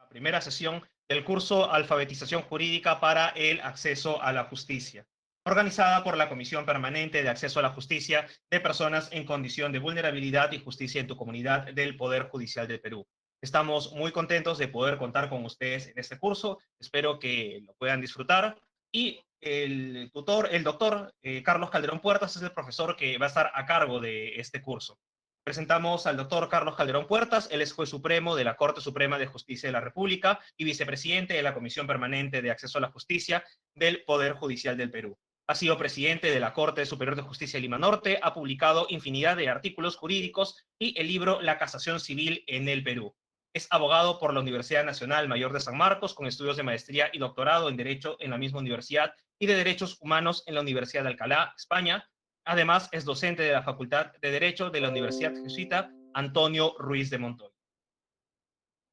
primera sesión del curso Alfabetización Jurídica para el Acceso a la Justicia, organizada por la Comisión Permanente de Acceso a la Justicia de Personas en Condición de Vulnerabilidad y Justicia en tu Comunidad del Poder Judicial del Perú. Estamos muy contentos de poder contar con ustedes en este curso. Espero que lo puedan disfrutar. Y el tutor, el doctor Carlos Calderón Puertas, es el profesor que va a estar a cargo de este curso. Presentamos al doctor Carlos Calderón Puertas. Él es juez supremo de la Corte Suprema de Justicia de la República y vicepresidente de la Comisión Permanente de Acceso a la Justicia del Poder Judicial del Perú. Ha sido presidente de la Corte Superior de Justicia de Lima Norte, ha publicado infinidad de artículos jurídicos y el libro La Casación Civil en el Perú. Es abogado por la Universidad Nacional Mayor de San Marcos, con estudios de maestría y doctorado en Derecho en la misma universidad y de Derechos Humanos en la Universidad de Alcalá, España. Además, es docente de la Facultad de Derecho de la Universidad Jesuita Antonio Ruiz de Montoya.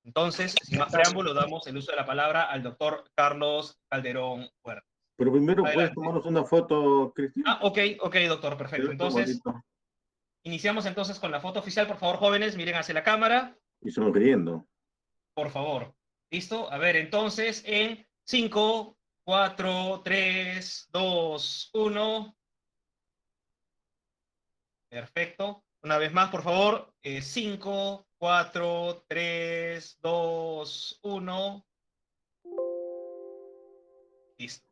Entonces, sin más preámbulo, damos el uso de la palabra al doctor Carlos Calderón Puertas. Pero primero, ¿puedes Adelante. tomarnos una foto, Cristian? Ok, doctor, perfecto. Entonces, iniciamos entonces con la foto oficial. Por favor, jóvenes, miren hacia la cámara. Y sonriendo. Por favor. ¿Listo? A ver, entonces, en 5, 4, 3, 2, 1. Perfecto. Una vez más, por favor. 5, 4, 3, 2, 1. Listo.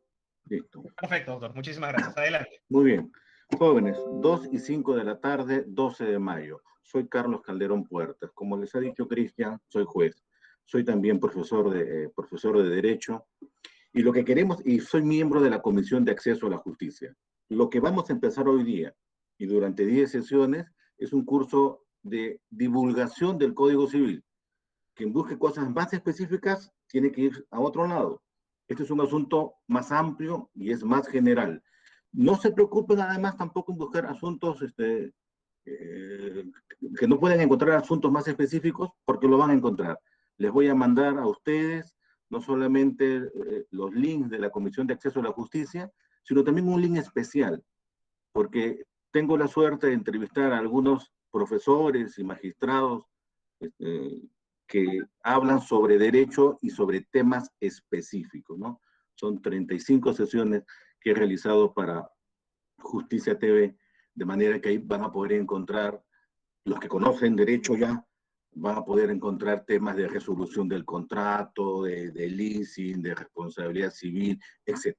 Listo. Perfecto, doctor. Muchísimas gracias. Adelante. Muy bien. Jóvenes, 2 y 5 de la tarde, 12 de mayo. Soy Carlos Calderón Puertas. Como les ha dicho Cristian, soy juez. Soy también profesor de Derecho. Y lo que queremos, y soy miembro de la Comisión de Acceso a la Justicia. Lo que vamos a empezar hoy día y durante 10 sesiones es un curso de divulgación del Código Civil. Quien busque cosas más específicas tiene que ir a otro lado. Este es un asunto más amplio y es más general. No se preocupen además tampoco en buscar asuntos que no pueden encontrar asuntos más específicos, porque lo van a encontrar. Les voy a mandar a ustedes no solamente los links de la Comisión de Acceso a la Justicia, sino también un link especial, porque tengo la suerte de entrevistar a algunos profesores y magistrados que hablan sobre derecho y sobre temas específicos, ¿no? Son 35 sesiones que he realizado para Justicia TV, de manera que ahí van a poder encontrar, los que conocen derecho ya, van a poder encontrar temas de resolución del contrato, de leasing, de responsabilidad civil, etc.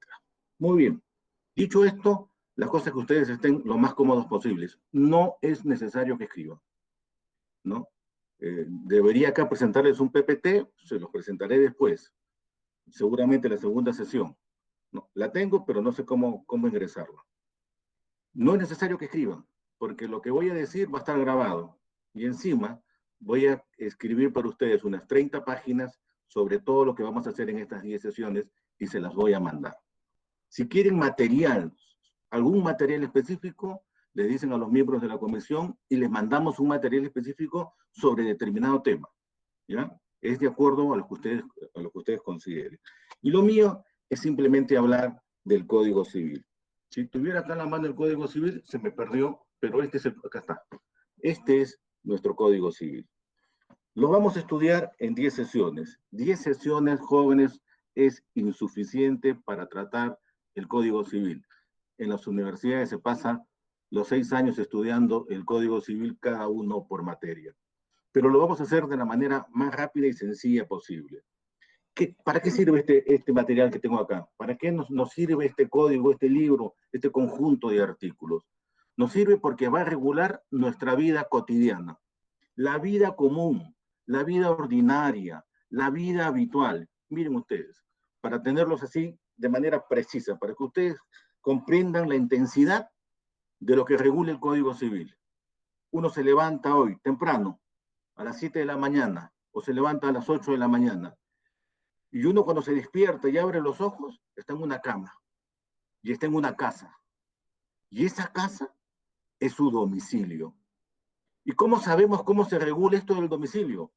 Muy bien. Dicho esto, la cosa es que ustedes estén lo más cómodos posibles. No es necesario que escriban, ¿no? Debería acá presentarles un PPT, se los presentaré después, seguramente la segunda sesión. No, la tengo, pero no sé cómo ingresarla. No es necesario que escriban, porque lo que voy a decir va a estar grabado. Y encima voy a escribir para ustedes unas 30 páginas sobre todo lo que vamos a hacer en estas 10 sesiones y se las voy a mandar. Si quieren material, algún material específico, le dicen a los miembros de la comisión y les mandamos un material específico sobre determinado tema, ¿ya? Es de acuerdo a lo que ustedes consideren. Y lo mío es simplemente hablar del Código Civil. Si tuviera acá en la mano el Código Civil, se me perdió, pero acá está. Este es nuestro Código Civil. Lo vamos a estudiar en 10 sesiones. 10 sesiones, jóvenes, es insuficiente para tratar el Código Civil. En las universidades se pasan los 6 años estudiando el Código Civil, cada uno por materia. Pero lo vamos a hacer de la manera más rápida y sencilla posible. ¿Para qué sirve este material que tengo acá? ¿Para qué nos sirve este código, este libro, este conjunto de artículos? Nos sirve porque va a regular nuestra vida cotidiana, la vida común, la vida ordinaria, la vida habitual. Miren ustedes, para tenerlos así de manera precisa, para que ustedes comprendan la intensidad de lo que regula el Código Civil. Uno se levanta hoy temprano, a las 7 de la mañana, o se levanta a las 8 de la mañana, y uno cuando se despierta y abre los ojos, está en una cama, y está en una casa. Y esa casa es su domicilio. ¿Y cómo sabemos cómo se regula esto del domicilio?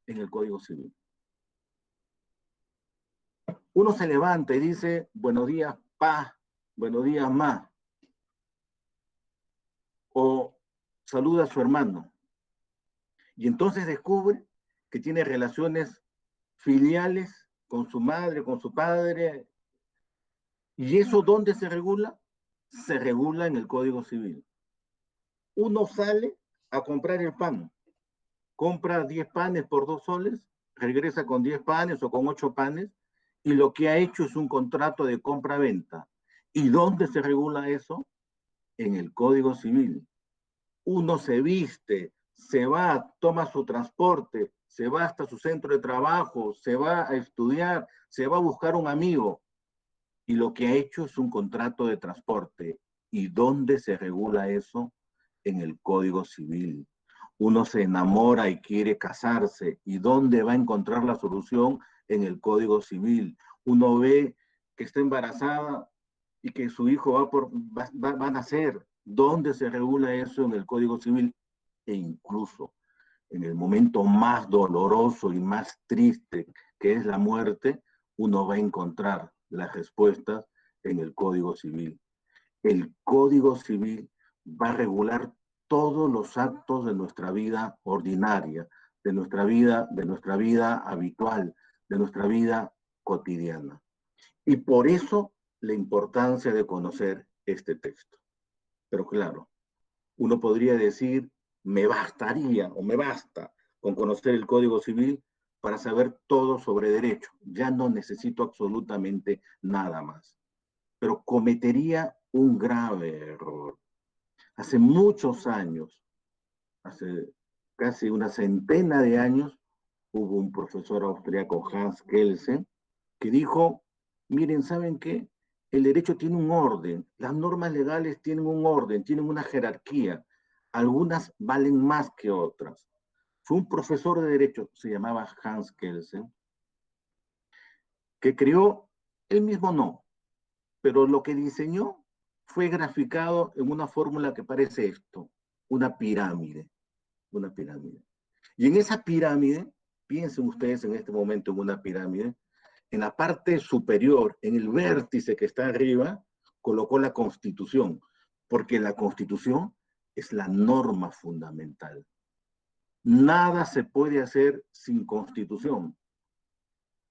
En el Código Civil. Uno se levanta y dice, buenos días, pa, buenos días, ma. O saluda a su hermano. Y entonces descubre que tiene relaciones filiales con su madre, con su padre. ¿Y eso dónde se regula? Se regula en el Código Civil. Uno sale a comprar el pan, compra 10 panes por 2 soles, regresa con 10 panes o con 8 panes, y lo que ha hecho es un contrato de compra-venta. ¿Y dónde se regula eso? En el Código Civil. Uno se viste, se va, toma su transporte, se va hasta su centro de trabajo, se va a estudiar, se va a buscar un amigo, y lo que ha hecho es un contrato de transporte. ¿Y dónde se regula eso? En el Código Civil. Uno se enamora y quiere casarse, ¿y dónde va a encontrar la solución? En el Código Civil. Uno ve que está embarazada y que su hijo va a nacer. ¿Dónde se regula eso? En el Código Civil. E incluso en el momento más doloroso y más triste, que es la muerte, uno va a encontrar las respuestas en el Código Civil. El Código Civil va a regular todos los actos de nuestra vida ordinaria, de nuestra vida habitual, de nuestra vida cotidiana. Y por eso la importancia de conocer este texto. Pero claro, uno podría decir, me bastaría o me basta con conocer el Código Civil para saber todo sobre derecho. Ya no necesito absolutamente nada más. Pero cometería un grave error. Hace muchos años, hace casi una centena de años, hubo un profesor austriaco, Hans Kelsen, que dijo, miren, ¿saben qué? El derecho tiene un orden, las normas legales tienen un orden, tienen una jerarquía, algunas valen más que otras. Fue un profesor de derecho, se llamaba Hans Kelsen, que creó, él mismo no, pero lo que diseñó fue graficado en una fórmula que parece esto, una pirámide, una pirámide. Y en esa pirámide, piensen ustedes en este momento en una pirámide, en la parte superior, en el vértice que está arriba, colocó la Constitución, porque la Constitución es la norma fundamental. Nada se puede hacer sin Constitución.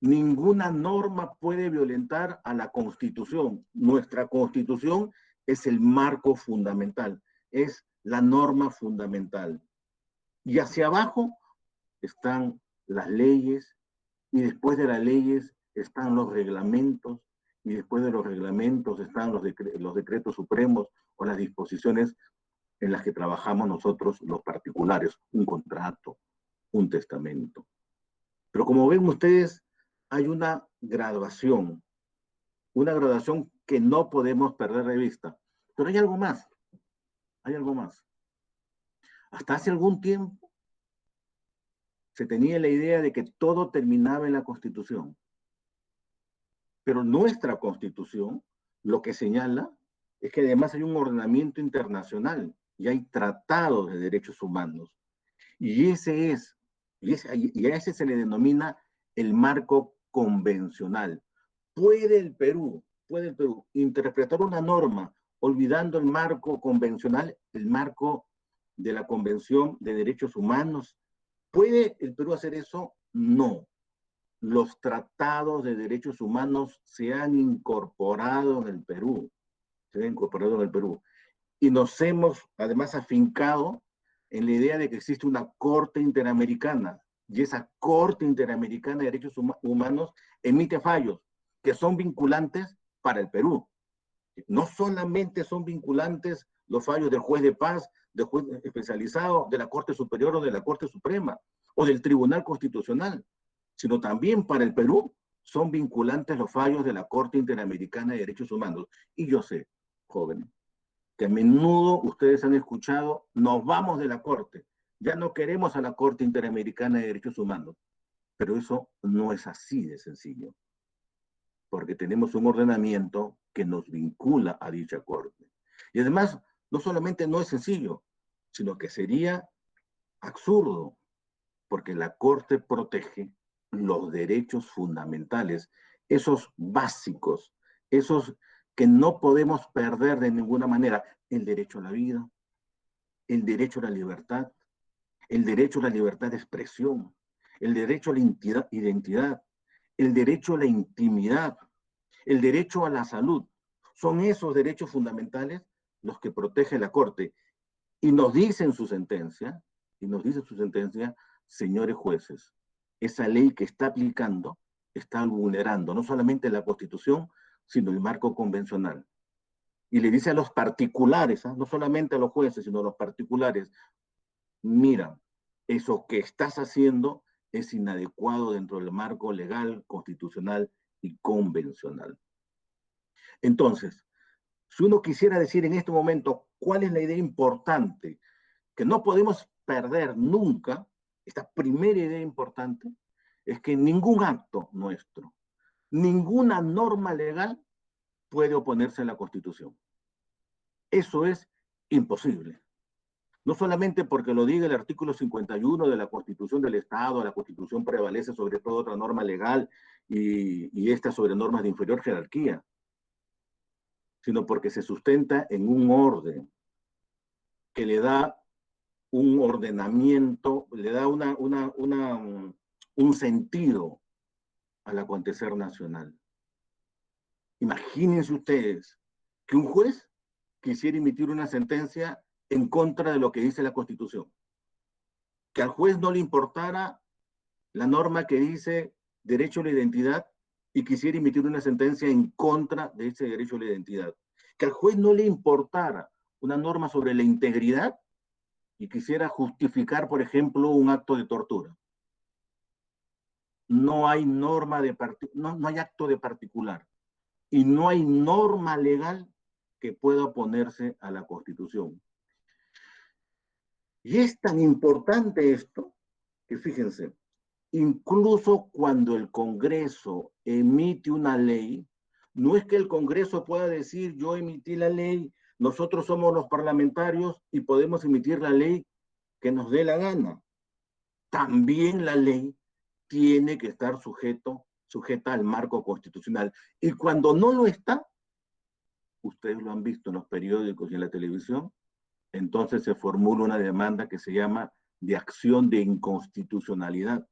Ninguna norma puede violentar a la Constitución. Nuestra Constitución es el marco fundamental, es la norma fundamental. Y hacia abajo están las leyes, y después de las leyes están los reglamentos, y después de los reglamentos están los decretos supremos o las disposiciones en las que trabajamos nosotros los particulares, un contrato, un testamento. Pero como ven ustedes, hay una graduación que no podemos perder de vista. Pero hay algo más, hay algo más. Hasta hace algún tiempo se tenía la idea de que todo terminaba en la Constitución. Pero nuestra Constitución lo que señala es que además hay un ordenamiento internacional y hay tratados de derechos humanos. Y a ese se le denomina el marco convencional. ¿Puede el Perú interpretar una norma olvidando el marco convencional, el marco de la Convención de Derechos Humanos? ¿Puede el Perú hacer eso? No. Los tratados de derechos humanos se han incorporado en el Perú, y nos hemos además afincado en la idea de que existe una Corte Interamericana, y esa Corte Interamericana de Derechos Humanos emite fallos que son vinculantes para el Perú. No solamente son vinculantes los fallos del juez de paz, del juez especializado, de la Corte Superior o de la Corte Suprema, o del Tribunal Constitucional, sino también para el Perú son vinculantes los fallos de la Corte Interamericana de Derechos Humanos. Y yo sé, jóvenes, que a menudo ustedes han escuchado, nos vamos de la Corte, ya no queremos a la Corte Interamericana de Derechos Humanos, pero eso no es así de sencillo, porque tenemos un ordenamiento que nos vincula a dicha Corte. Y además, no solamente no es sencillo, sino que sería absurdo, porque la Corte protege los derechos fundamentales, esos básicos, esos que no podemos perder de ninguna manera, el derecho a la vida, el derecho a la libertad, el derecho a la libertad de expresión, el derecho a la identidad, el derecho a la intimidad, el derecho a la salud. Son esos derechos fundamentales los que protege la Corte. Y nos dice en su sentencia, señores jueces, esa ley que está aplicando está vulnerando no solamente la Constitución, sino el marco convencional. Y le dice a los particulares, no solamente a los jueces, sino a los particulares, mira, eso que estás haciendo es inadecuado dentro del marco legal, constitucional y convencional. Entonces, si uno quisiera decir en este momento cuál es la idea importante que no podemos perder nunca, esta primera idea importante, es que ningún acto nuestro, ninguna norma legal puede oponerse a la Constitución. Eso es imposible. No solamente porque lo diga el artículo 51 de la Constitución del Estado, la Constitución prevalece sobre toda otra norma legal y esta sobre normas de inferior jerarquía, sino porque se sustenta en un orden que le da un ordenamiento, le da un sentido al acontecer nacional. Imagínense ustedes que un juez quisiera emitir una sentencia en contra de lo que dice la Constitución. Que al juez no le importara la norma que dice derecho a la identidad y quisiera emitir una sentencia en contra de ese derecho a la identidad. Que al juez no le importara una norma sobre la integridad y quisiera justificar, por ejemplo, un acto de tortura. No hay norma no hay acto de particular y no hay norma legal que pueda oponerse a la Constitución. Y es tan importante esto que fíjense, incluso cuando el Congreso emite una ley, no es que el Congreso pueda decir yo emití la ley, nosotros somos los parlamentarios y podemos emitir la ley que nos dé la gana. También la ley tiene que estar sujeta al marco constitucional. Y cuando no lo está, ustedes lo han visto en los periódicos y en la televisión, entonces se formula una demanda que se llama de acción de inconstitucionalidad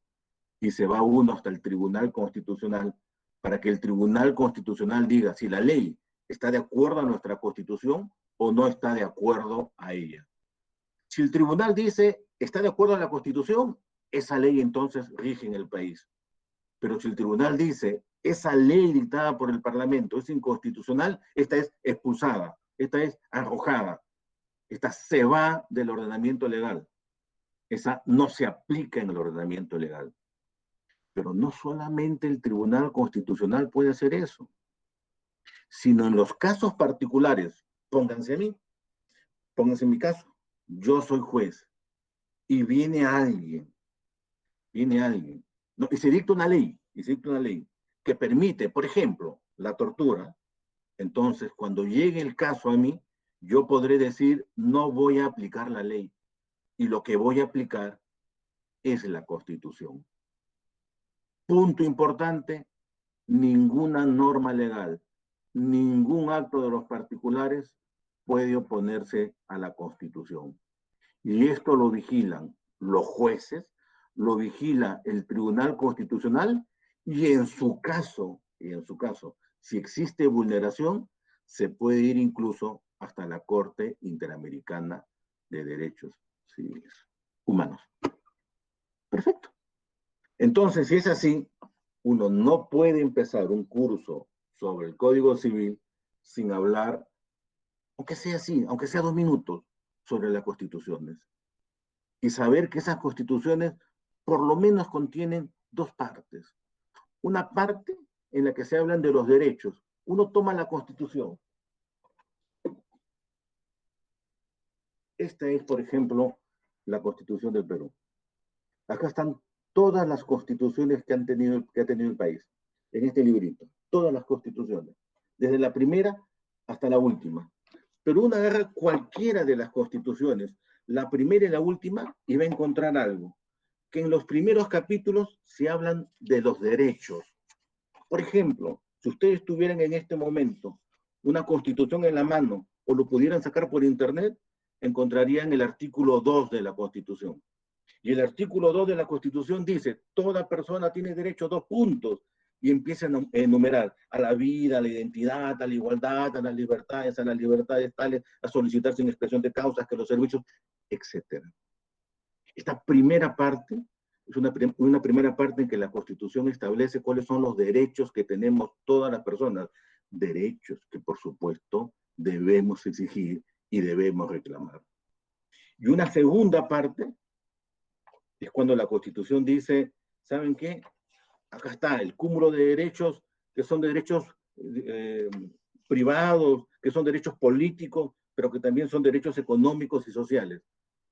y se va uno hasta el Tribunal Constitucional para que el Tribunal Constitucional diga si la ley está de acuerdo a nuestra Constitución o no está de acuerdo a ella. Si el tribunal dice está de acuerdo a la Constitución, esa ley entonces rige en el país. Pero si el tribunal dice esa ley dictada por el Parlamento es inconstitucional, esta es expulsada, esta es arrojada, esta se va del ordenamiento legal. Esa no se aplica en el ordenamiento legal. Pero no solamente el Tribunal Constitucional puede hacer eso, sino en los casos particulares, pónganse en mi caso, yo soy juez y viene alguien, no, y se dicta una ley que permite, por ejemplo, la tortura. Entonces, cuando llegue el caso a mí, yo podré decir, no voy a aplicar la ley, y lo que voy a aplicar es la Constitución. Punto importante, ninguna norma legal, ningún acto de los particulares puede oponerse a la Constitución. Y esto lo vigilan los jueces, lo vigila el Tribunal Constitucional y en su caso, si existe vulneración, se puede ir incluso hasta la Corte Interamericana de Derechos Civiles Humanos. Perfecto. Entonces, si es así, uno no puede empezar un curso sobre el Código Civil sin hablar, aunque sea así, aunque sea 2 minutos, sobre las constituciones. Y saber que esas constituciones por lo menos contienen 2 partes. Una parte en la que se hablan de los derechos. Uno toma la Constitución. Esta es, por ejemplo, la Constitución del Perú. Acá están todas las constituciones que ha tenido el país, en este librito. Todas las constituciones. Desde la primera hasta la última. Pero uno agarra cualquiera de las constituciones, la primera y la última, y va a encontrar algo. Que en los primeros capítulos se hablan de los derechos. Por ejemplo, si ustedes tuvieran en este momento una constitución en la mano o lo pudieran sacar por internet, encontrarían el artículo 2 de la Constitución. Y el artículo 2 de la Constitución dice, toda persona tiene derecho a 2 puntos, y empieza a enumerar a la vida, a la identidad, a la igualdad, a las libertades tales, a solicitar sin expresión de causas que los servicios, etc. Esta primera parte es una primera parte en que la Constitución establece cuáles son los derechos que tenemos todas las personas, derechos que por supuesto debemos exigir y debemos reclamar. Y una segunda parte es cuando la Constitución dice, ¿saben qué? Acá está el cúmulo de derechos que son derechos privados, que son derechos políticos, pero que también son derechos económicos y sociales.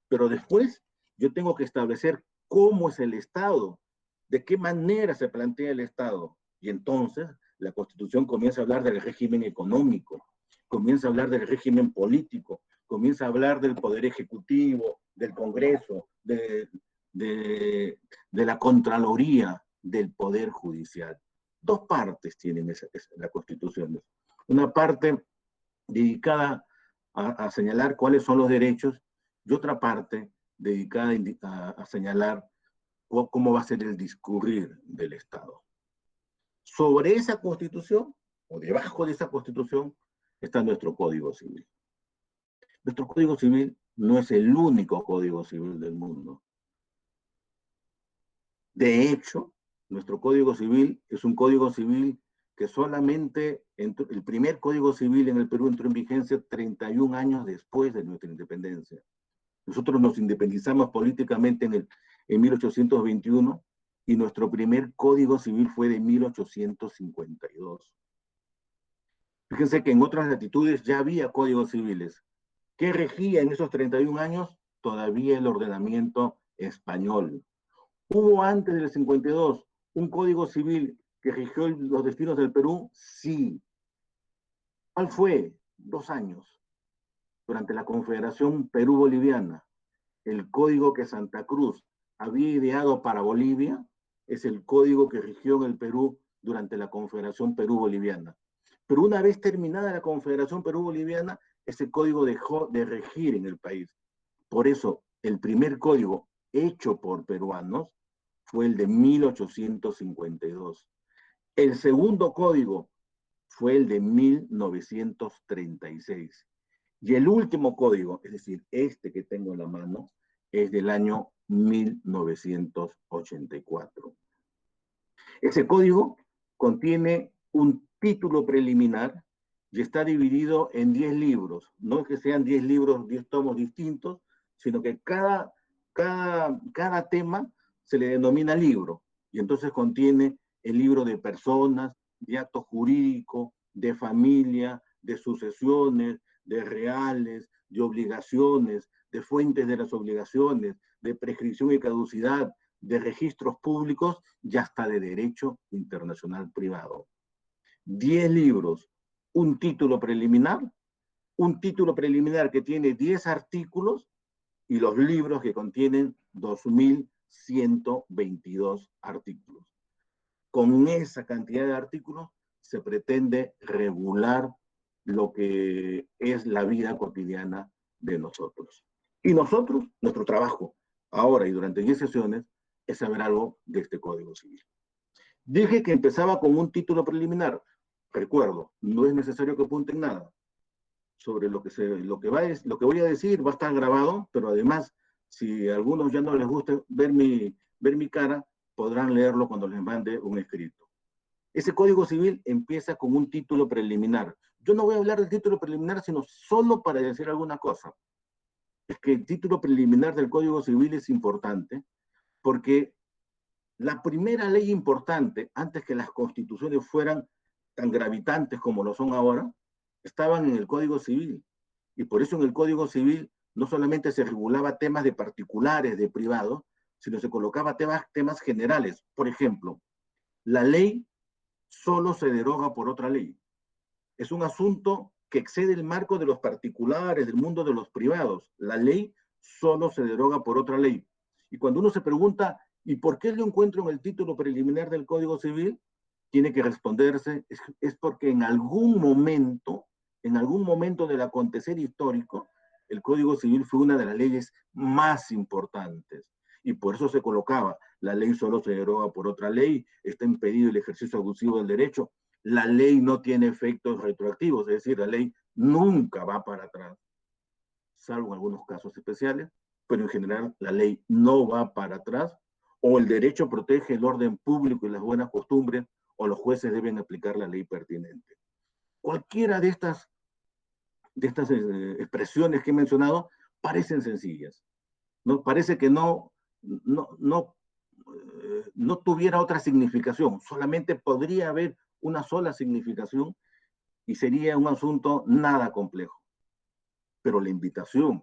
Pero después yo tengo que establecer cómo es el Estado, de qué manera se plantea el Estado. Y entonces la Constitución comienza a hablar del régimen económico, comienza a hablar del régimen político, comienza a hablar del Poder Ejecutivo, del Congreso, de la Contraloría, del Poder Judicial. Dos partes tienen la Constitución. Una parte dedicada a señalar cuáles son los derechos y otra parte dedicada a señalar cómo va a ser el discurrir del Estado. Sobre esa Constitución, o debajo de esa Constitución, está nuestro Código Civil. Nuestro Código Civil no es el único Código Civil del mundo. De hecho, nuestro Código Civil es un Código Civil que solamente el primer Código Civil en el Perú entró en vigencia 31 años después de nuestra independencia. Nosotros nos independizamos políticamente en 1821 y nuestro primer Código Civil fue de 1852. Fíjense que en otras latitudes ya había códigos civiles. ¿Qué regía en esos 31 años? Todavía el ordenamiento español. ¿Hubo antes del 52 un código civil que rigió los destinos del Perú? Sí. ¿Cuál fue? 2 años. Durante la Confederación Perú-Boliviana. El código que Santa Cruz había ideado para Bolivia es el código que rigió en el Perú durante la Confederación Perú-Boliviana. Pero una vez terminada la Confederación Perú-Boliviana, ese código dejó de regir en el país. Por eso, el primer código hecho por peruanos fue el de 1852. El segundo código fue el de 1936. Y el último código, es decir, este que tengo en la mano, es del año 1984. Ese código contiene un título preliminar y está dividido en 10 libros. No es que sean 10 libros, 10 tomos distintos, sino que cada tema se le denomina libro. Y entonces contiene el libro de personas, de actos jurídicos, de familia, de sucesiones, de reales, de obligaciones, de fuentes de las obligaciones, de prescripción y caducidad, de registros públicos y hasta de derecho internacional privado. 10 libros, un título preliminar que tiene 10 artículos y los libros que contienen 2.122 artículos. Con esa cantidad de artículos se pretende regular lo que es la vida cotidiana de nosotros. Y nosotros, nuestro trabajo, ahora y durante 10 sesiones, es saber algo de este Código Civil. Dije que empezaba con un título preliminar. Recuerdo, no es necesario que apunten nada. Sobre lo que voy a decir va a estar grabado, pero además, si a algunos ya no les gusta ver mi cara, podrán leerlo cuando les mande un escrito. Ese Código Civil empieza con un título preliminar. Yo no voy a hablar del título preliminar, sino solo para decir alguna cosa. Es que el título preliminar del Código Civil es importante porque la primera ley importante, antes que las constituciones fueran tan gravitantes como lo son ahora, estaban en el Código Civil. Y por eso en el Código Civil no solamente se regulaba temas de particulares, de privados, sino se colocaba temas generales. Por ejemplo, la ley solo se deroga por otra ley. Es un asunto que excede el marco de los particulares, del mundo de los privados. La ley solo se deroga por otra ley. Y cuando uno se pregunta, ¿y por qué lo encuentro en el título preliminar del Código Civil? Tiene que responderse, es porque en algún momento del acontecer histórico, el Código Civil fue una de las leyes más importantes. Y por eso se colocaba, la ley solo se deroga por otra ley, está impedido el ejercicio abusivo del derecho, la ley no tiene efectos retroactivos, es decir, la ley nunca va para atrás, salvo en algunos casos especiales, pero en general la ley no va para atrás, o el derecho protege el orden público y las buenas costumbres, o los jueces deben aplicar la ley pertinente. Cualquiera de estas expresiones que he mencionado parecen sencillas, ¿no? Parece que no tuviera otra significación, solamente podría haber una sola significación y sería un asunto nada complejo. Pero la invitación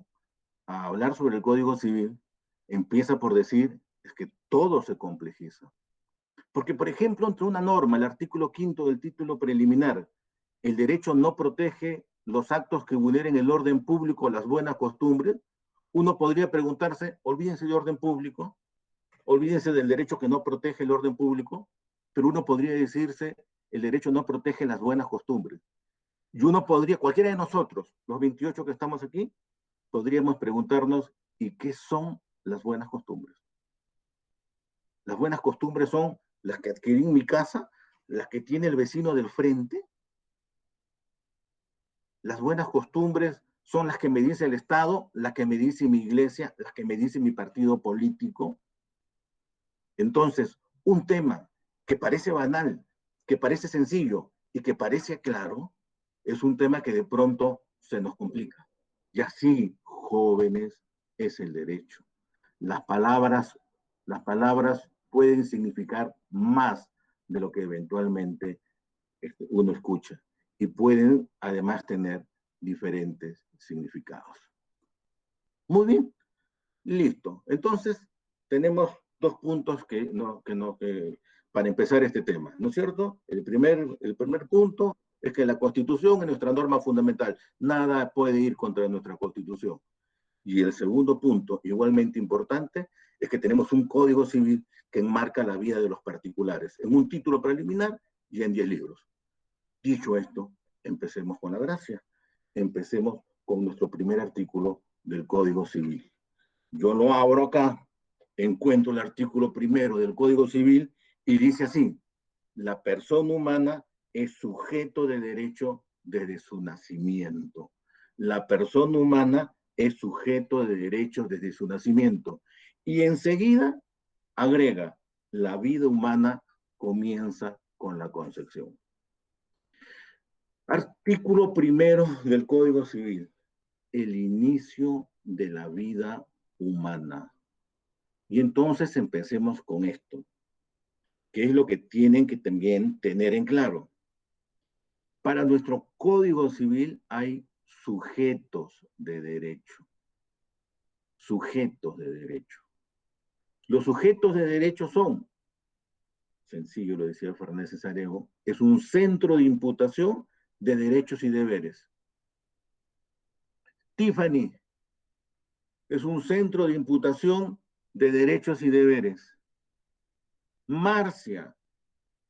a hablar sobre el Código Civil empieza por decir es que todo se complejiza. Porque, por ejemplo, entre una norma, el artículo 5 del título preliminar, el derecho no protege los actos que vulneren el orden público o las buenas costumbres, uno podría preguntarse, olvídense del orden público, olvídense del derecho que no protege el orden público, pero uno podría decirse, el derecho no protege las buenas costumbres. Y uno podría, cualquiera de nosotros, los 28 que estamos aquí, podríamos preguntarnos, ¿y qué son las buenas costumbres? Las buenas costumbres son las que adquirí en mi casa, las que tiene el vecino del frente. Las buenas costumbres son las que me dice el Estado, las que me dice mi iglesia, las que me dice mi partido político. Entonces, un tema que parece banal, que parece sencillo y que parece claro, es un tema que de pronto se nos complica. Y así, jóvenes, es el derecho. Las palabras pueden significar más de lo que eventualmente uno escucha y pueden además tener diferentes significados. Muy bien, listo. Entonces, tenemos dos puntos para empezar este tema, ¿no es cierto? El primer punto es que la Constitución es nuestra norma fundamental. Nada puede ir contra nuestra Constitución. Y el segundo punto, igualmente importante, es que tenemos un Código Civil que enmarca la vida de los particulares en un título preliminar y en 10 libros. Dicho esto, empecemos con la gracia. Empecemos con nuestro primer artículo del Código Civil. Yo lo abro acá, encuentro el artículo primero del Código Civil y dice así: la persona humana es sujeto de derecho desde su nacimiento. La persona humana es sujeto de derechos desde su nacimiento. Y enseguida agrega, la vida humana comienza con la concepción. Artículo primero del Código Civil. El inicio de la vida humana. Y entonces empecemos con esto, que es lo que tienen que también tener en claro. Para nuestro Código Civil hay sujetos de derecho. Sujetos de derecho. Los sujetos de derecho son, sencillo, lo decía Fernández Arejo, es un centro de imputación de derechos y deberes. Tiffany es un centro de imputación de derechos y deberes. Marcia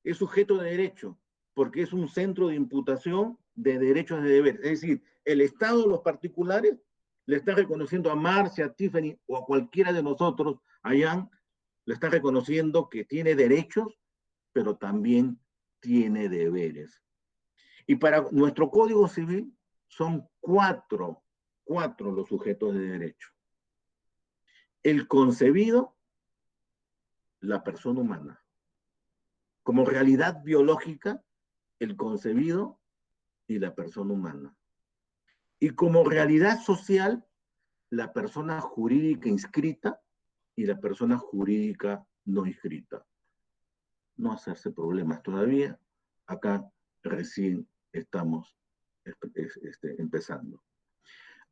es sujeto de derecho porque es un centro de imputación de derechos y deberes. Es decir, el Estado, los particulares, le está reconociendo a Marcia, a Tiffany o a cualquiera de nosotros, a Jan, le está reconociendo que tiene derechos, pero también tiene deberes. Y para nuestro Código Civil son cuatro los sujetos de derecho. El concebido, la persona humana. Como realidad biológica, el concebido y la persona humana. Y como realidad social, la persona jurídica inscrita y la persona jurídica no inscrita. No hacerse problemas todavía. Acá recién estamos empezando.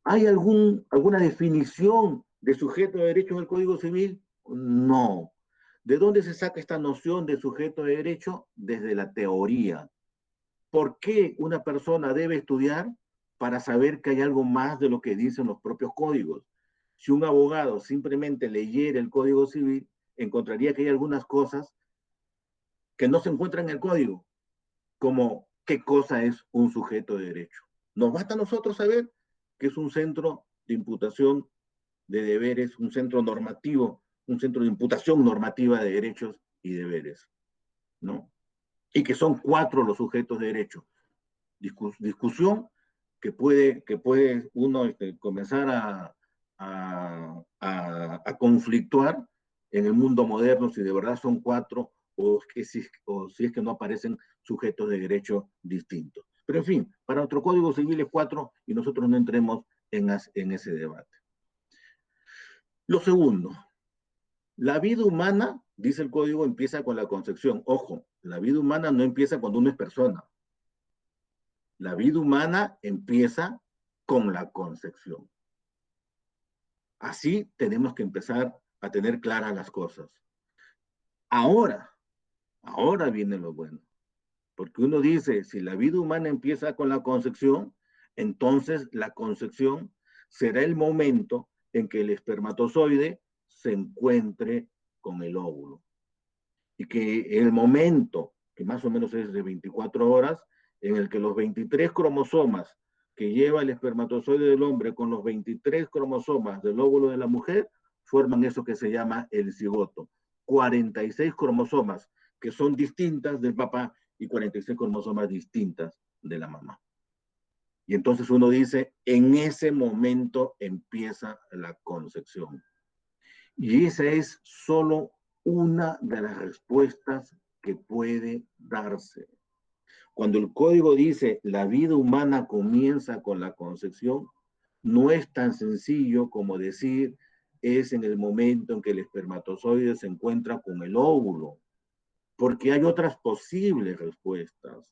¿Hay alguna definición de sujeto de derecho en el Código Civil? No. ¿De dónde se saca esta noción de sujeto de derecho? Desde la teoría. ¿Por qué una persona debe estudiar? Para saber que hay algo más de lo que dicen los propios códigos. Si un abogado simplemente leyera el Código Civil, encontraría que hay algunas cosas que no se encuentran en el código, como qué cosa es un sujeto de derecho. Nos basta a nosotros saber que es un centro de imputación de deberes, un centro normativo un centro de imputación normativa de derechos y deberes, ¿no? Y que son 4 los sujetos de derecho. Discusión que puede uno comenzar a conflictuar en el mundo moderno si de verdad son 4 o si es que no aparecen sujetos de derecho distintos. Pero en fin, para nuestro Código Civil es 4 y nosotros no entremos en ese debate. Lo segundo, la vida humana, dice el Código, empieza con la concepción. Ojo, la vida humana no empieza cuando uno es persona. La vida humana empieza con la concepción. Así tenemos que empezar a tener claras las cosas. Ahora viene lo bueno. Porque uno dice, si la vida humana empieza con la concepción, entonces la concepción será el momento en que el espermatozoide se encuentre con el óvulo. Y que el momento, que más o menos es de 24 horas, en el que los 23 cromosomas que lleva el espermatozoide del hombre con los 23 cromosomas del óvulo de la mujer, forman eso que se llama el cigoto. 46 cromosomas que son distintas del papá y 46 cromosomas distintas de la mamá. Y entonces uno dice, en ese momento empieza la concepción. Y esa es solo una de las respuestas que puede darse. Cuando el código dice la vida humana comienza con la concepción, no es tan sencillo como decir es en el momento en que el espermatozoide se encuentra con el óvulo, porque hay otras posibles respuestas.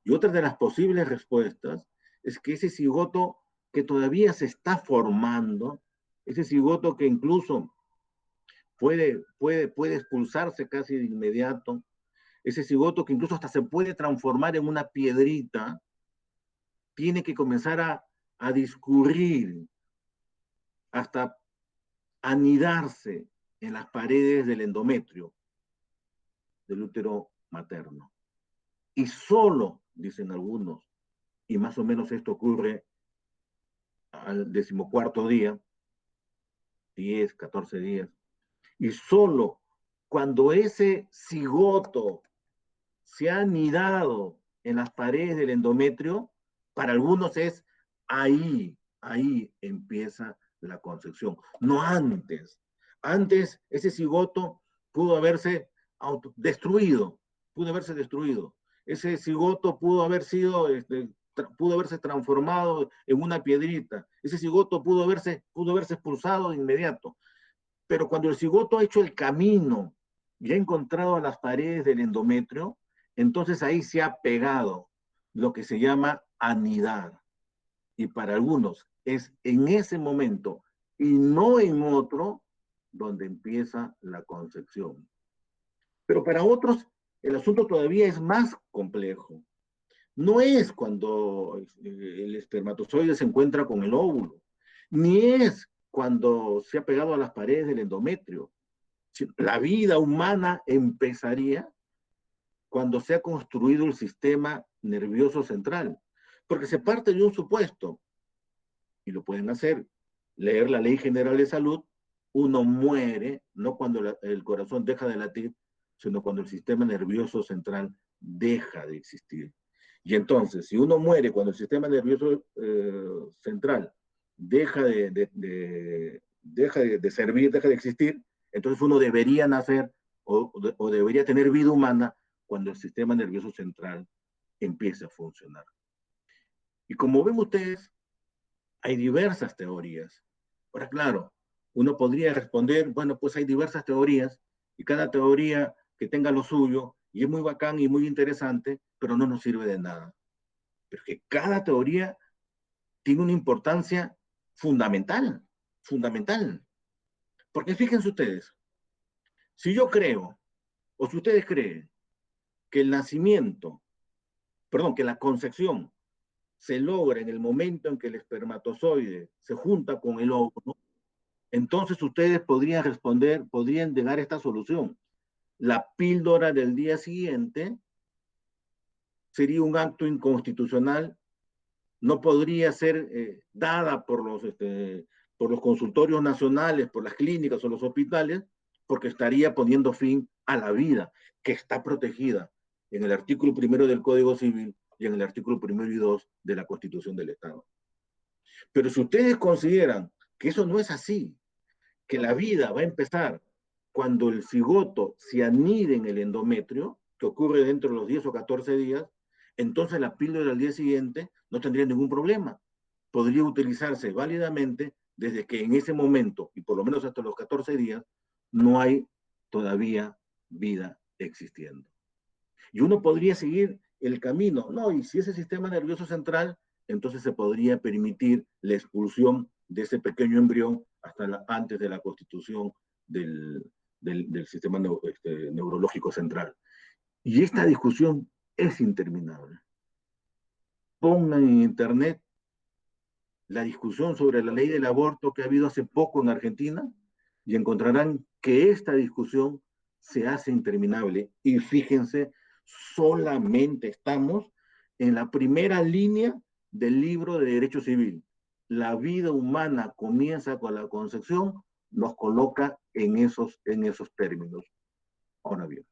Y otra de las posibles respuestas es que ese cigoto que todavía se está formando, ese cigoto que incluso puede expulsarse casi de inmediato, ese cigoto que incluso hasta se puede transformar en una piedrita, tiene que comenzar a discurrir hasta anidarse en las paredes del endometrio del útero materno. Y solo, dicen algunos, y más o menos esto ocurre al 14º día, 10, 14 días, y solo cuando ese cigoto se ha anidado en las paredes del endometrio, para algunos es ahí empieza la concepción, no antes. Antes ese cigoto pudo haberse destruido, Ese cigoto pudo haberse transformado en una piedrita. Ese cigoto pudo haberse expulsado de inmediato. Pero cuando el cigoto ha hecho el camino y ha encontrado a las paredes del endometrio, entonces ahí se ha pegado lo que se llama anidar. Y para algunos es en ese momento y no en otro donde empieza la concepción. Pero para otros el asunto todavía es más complejo. No es cuando el espermatozoide se encuentra con el óvulo, ni es cuando se ha pegado a las paredes del endometrio. La vida humana empezaría cuando se ha construido el sistema nervioso central, porque se parte de un supuesto, y lo pueden hacer, leer la Ley General de Salud, uno muere, no cuando el corazón deja de latir, sino cuando el sistema nervioso central deja de existir. Y entonces, si uno muere cuando el sistema nervioso central deja de servir, deja de existir, entonces uno debería nacer o debería tener vida humana cuando el sistema nervioso central empiece a funcionar. Y como ven ustedes, hay diversas teorías. Ahora, claro, uno podría responder, bueno, pues hay diversas teorías y cada teoría que tenga lo suyo y es muy bacán y muy interesante, pero no nos sirve de nada. Pero que cada teoría tiene una importancia fundamental, fundamental. Porque fíjense ustedes, si yo creo, o si ustedes creen, que el nacimiento, perdón, que la concepción se logra en el momento en que el espermatozoide se junta con el óvulo, entonces ustedes podrían responder, podrían llegar a esta solución. La píldora del día siguiente sería un acto inconstitucional, no podría ser dada por los consultorios nacionales, por las clínicas o los hospitales, porque estaría poniendo fin a la vida, que está protegida en el artículo 1 del Código Civil y en el artículo 1 y 2 de la Constitución del Estado. Pero si ustedes consideran que eso no es así, que la vida va a empezar cuando el cigoto se anide en el endometrio, que ocurre dentro de los 10 o 14 días, entonces la píldora al día siguiente no tendría ningún problema. Podría utilizarse válidamente desde que en ese momento, y por lo menos hasta los 14 días, no hay todavía vida existiendo. Y uno podría seguir el camino, no, y si ese sistema nervioso central, entonces se podría permitir la expulsión de ese pequeño embrión hasta antes de la constitución del sistema neurológico central. Y esta discusión es interminable. Pongan en internet la discusión sobre la ley del aborto que ha habido hace poco en Argentina y encontrarán que esta discusión se hace interminable. Y fíjense, solamente estamos en la primera línea del libro de Derecho Civil. La vida humana comienza con la concepción, nos coloca en esos términos. Ahora bien,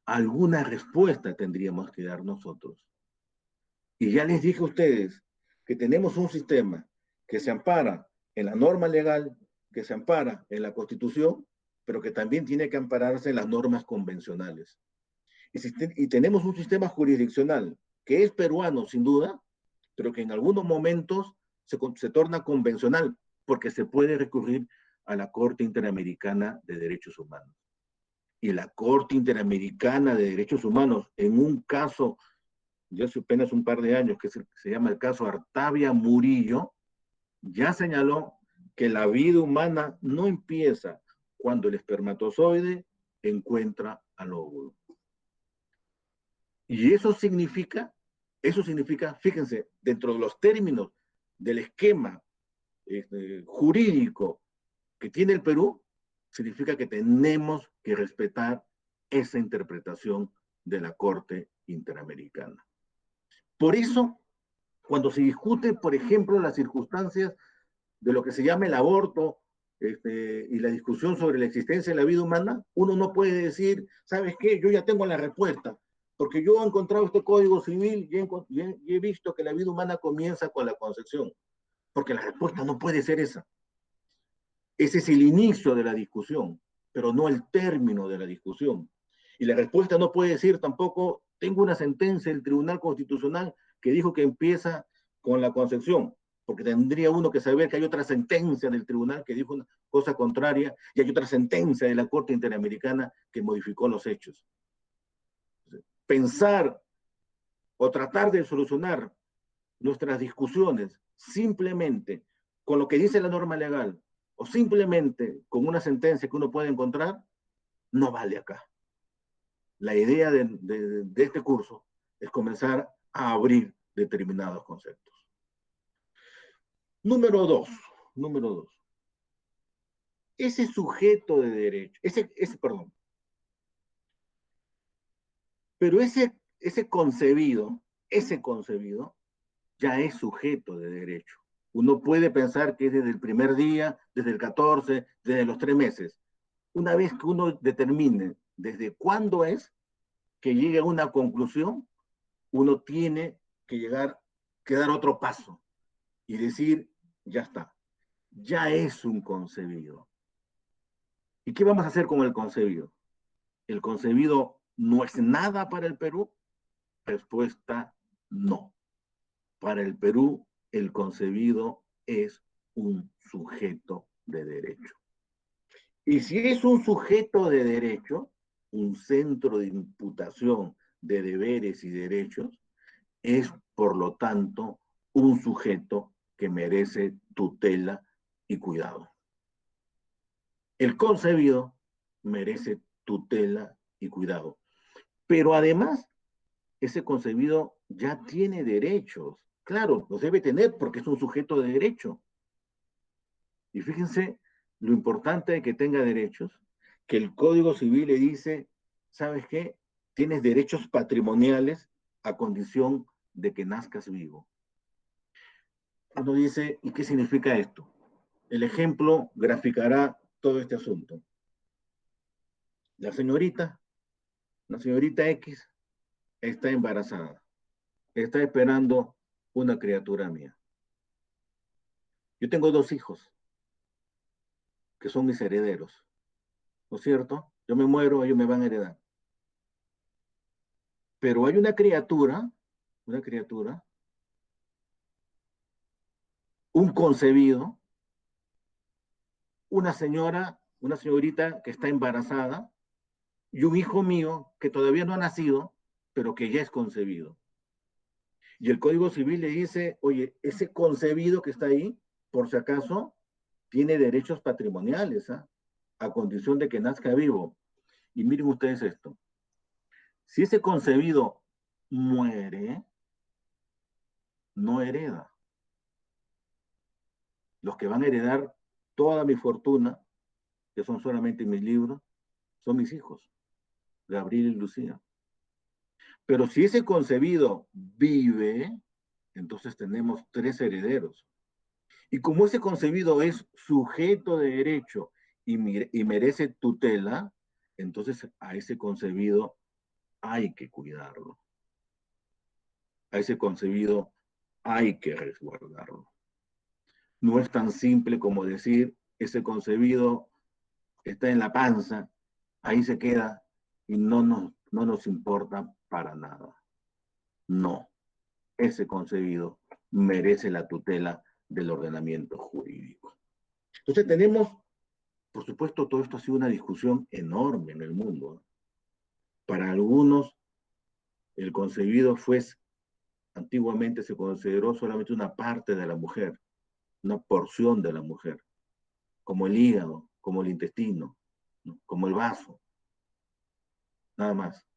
alguna respuesta tendríamos que dar nosotros. Y ya les dije a ustedes que tenemos un sistema que se ampara en la norma legal, que se ampara en la Constitución, pero que también tiene que ampararse en las normas convencionales. Y tenemos un sistema jurisdiccional que es peruano, sin duda, pero que en algunos momentos se torna convencional, porque se puede recurrir a la Corte Interamericana de Derechos Humanos. Y la Corte Interamericana de Derechos Humanos, en un caso ya hace apenas un par de años, que se llama el caso Artavia Murillo, ya señaló que la vida humana no empieza cuando el espermatozoide encuentra al óvulo. Y eso significa, fíjense, dentro de los términos del esquema jurídico que tiene el Perú, significa que tenemos que respetar esa interpretación de la Corte Interamericana. Por eso, cuando se discute, por ejemplo, las circunstancias de lo que se llama el aborto y la discusión sobre la existencia de la vida humana, uno no puede decir, ¿sabes qué? Yo ya tengo la respuesta, porque yo he encontrado este Código Civil y he visto que la vida humana comienza con la concepción, porque la respuesta no puede ser esa. Ese es el inicio de la discusión, pero no el término de la discusión. Y la respuesta no puede decir tampoco, tengo una sentencia del Tribunal Constitucional que dijo que empieza con la concepción, porque tendría uno que saber que hay otra sentencia del tribunal que dijo una cosa contraria y hay otra sentencia de la Corte Interamericana que modificó los hechos. Pensar o tratar de solucionar nuestras discusiones simplemente con lo que dice la norma legal o simplemente con una sentencia que uno puede encontrar, no vale acá. La idea de este curso es comenzar a abrir determinados conceptos. Número dos. Ese sujeto de derecho, pero ese concebido ya es sujeto de derecho. Uno puede pensar que es desde el primer día, desde el 14, desde los 3 meses. Una vez que uno determine desde cuándo es que llegue a una conclusión, uno tiene que dar otro paso y decir, ya está, ya es un concebido. ¿Y qué vamos a hacer con el concebido? ¿El concebido no es nada para el Perú? Respuesta, no. Para el Perú, el concebido es un sujeto de derecho. Y si es un sujeto de derecho, un centro de imputación de deberes y derechos, es, por lo tanto, un sujeto que merece tutela y cuidado. El concebido merece tutela y cuidado. Pero además, ese concebido ya tiene derechos. Claro, los debe tener porque es un sujeto de derecho. Y fíjense lo importante de que tenga derechos, que el Código Civil le dice, ¿sabes qué? Tienes derechos patrimoniales a condición de que nazcas vivo. Uno dice, ¿y qué significa esto? El ejemplo graficará todo este asunto. La señorita X está embarazada, está esperando una criatura mía. Yo tengo 2 hijos que son mis herederos, ¿no es cierto? Yo me muero, ellos me van a heredar. Pero hay una criatura, un concebido, una señorita que está embarazada y un hijo mío que todavía no ha nacido, pero que ya es concebido. Y el Código Civil le dice, oye, ese concebido que está ahí, por si acaso, tiene derechos patrimoniales, ¿eh? A condición de que nazca vivo. Y miren ustedes esto. Si ese concebido muere, no hereda. Los que van a heredar toda mi fortuna, que son solamente mis libros, son mis hijos, Gabriel y Lucía. Pero si ese concebido vive, entonces tenemos 3 herederos. Y como ese concebido es sujeto de derecho y merece tutela, entonces a ese concebido hay que cuidarlo. A ese concebido hay que resguardarlo. No es tan simple como decir, ese concebido está en la panza, ahí se queda y no nos importa para nada. No, ese concebido merece la tutela del ordenamiento jurídico. Entonces tenemos, por supuesto, todo esto ha sido una discusión enorme en el mundo. Para algunos, el concebido antiguamente se consideró solamente una parte de la mujer, una porción de la mujer, como el hígado, como el intestino, ¿no? Como el vaso, nada más.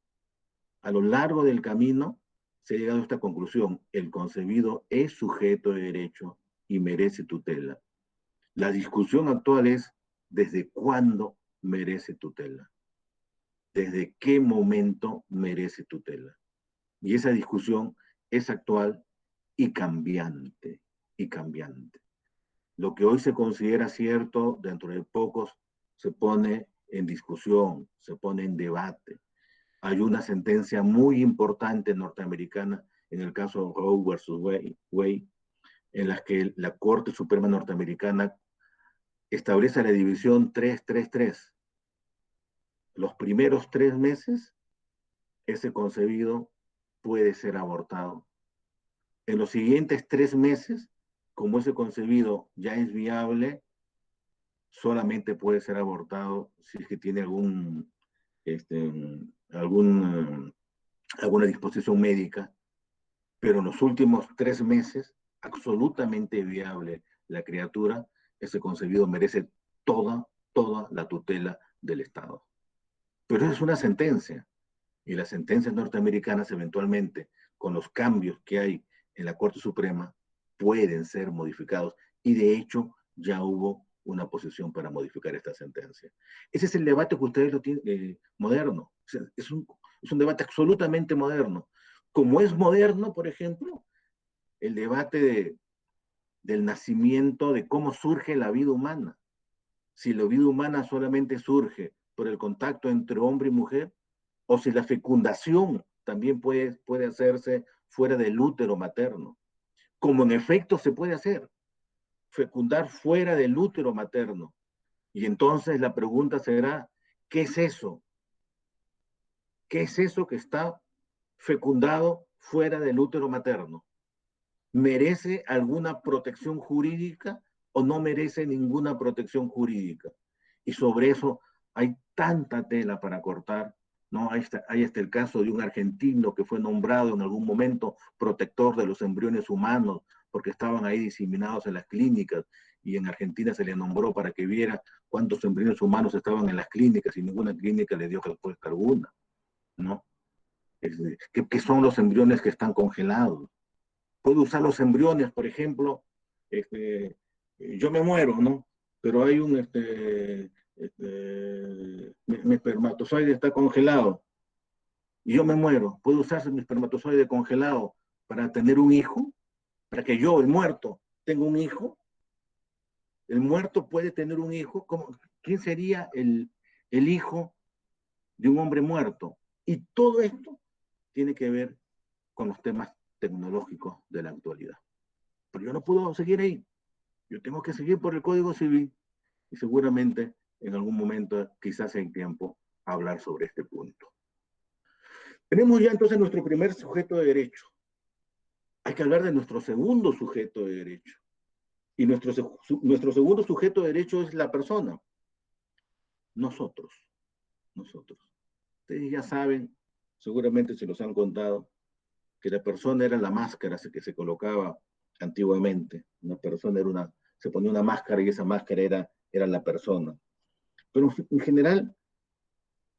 A lo largo del camino se ha llegado a esta conclusión: el concebido es sujeto de derecho y merece tutela. La discusión actual es desde cuándo merece tutela, desde qué momento merece tutela. Y esa discusión es actual y cambiante, y cambiante. Lo que hoy se considera cierto, dentro de pocos se pone en discusión, se pone en debate. Hay una sentencia muy importante norteamericana, en el caso Roe versus Wade, en la que la Corte Suprema norteamericana establece la división 3-3-3. Los primeros 3 meses, ese concebido puede ser abortado. En los siguientes 3 meses, como ese concebido ya es viable, solamente puede ser abortado si es que tiene alguna disposición médica, pero en los últimos 3 meses, absolutamente viable la criatura, ese concebido merece toda la tutela del Estado. Pero es una sentencia, y las sentencias norteamericanas eventualmente, con los cambios que hay en la Corte Suprema, pueden ser modificados, y de hecho ya hubo una posición para modificar esta sentencia. Ese es el debate que ustedes lo tienen, moderno. Es un debate absolutamente moderno. Como es moderno, por ejemplo, el debate del nacimiento, de cómo surge la vida humana. Si la vida humana solamente surge por el contacto entre hombre y mujer, o si la fecundación también puede hacerse fuera del útero materno. Como en efecto se puede hacer, fecundar fuera del útero materno. Y entonces la pregunta será, ¿qué es eso? ¿Qué es eso que está fecundado fuera del útero materno? ¿Merece alguna protección jurídica o no merece ninguna protección jurídica? Y sobre eso hay tanta tela para cortar, ¿no? Hay hasta el caso de un argentino que fue nombrado en algún momento protector de los embriones humanos porque estaban ahí diseminados en las clínicas, y en Argentina se le nombró para que viera cuántos embriones humanos estaban en las clínicas, y ninguna clínica le dio respuesta alguna, ¿no? ¿Qué son los embriones que están congelados? Puedo usar los embriones, por ejemplo, yo me muero, ¿no? Pero hay mi espermatozoide está congelado y yo me muero. ¿Puedo usar mi espermatozoide congelado para tener un hijo? ¿Para que yo, el muerto, tenga un hijo? El muerto puede tener un hijo. ¿Quién sería el hijo de un hombre muerto? Y todo esto tiene que ver con los temas tecnológicos de la actualidad. Pero yo no puedo seguir ahí. Yo tengo que seguir por el Código Civil y seguramente en algún momento, quizás en tiempo, hablar sobre este punto. Tenemos ya entonces nuestro primer sujeto de derecho. Hay que hablar de nuestro segundo sujeto de derecho. Y nuestro segundo sujeto de derecho es la persona. Nosotros. Ustedes ya saben, seguramente se los han contado, que la persona era la máscara que se colocaba antiguamente. Una persona se ponía una máscara y esa máscara era la persona. Pero en general,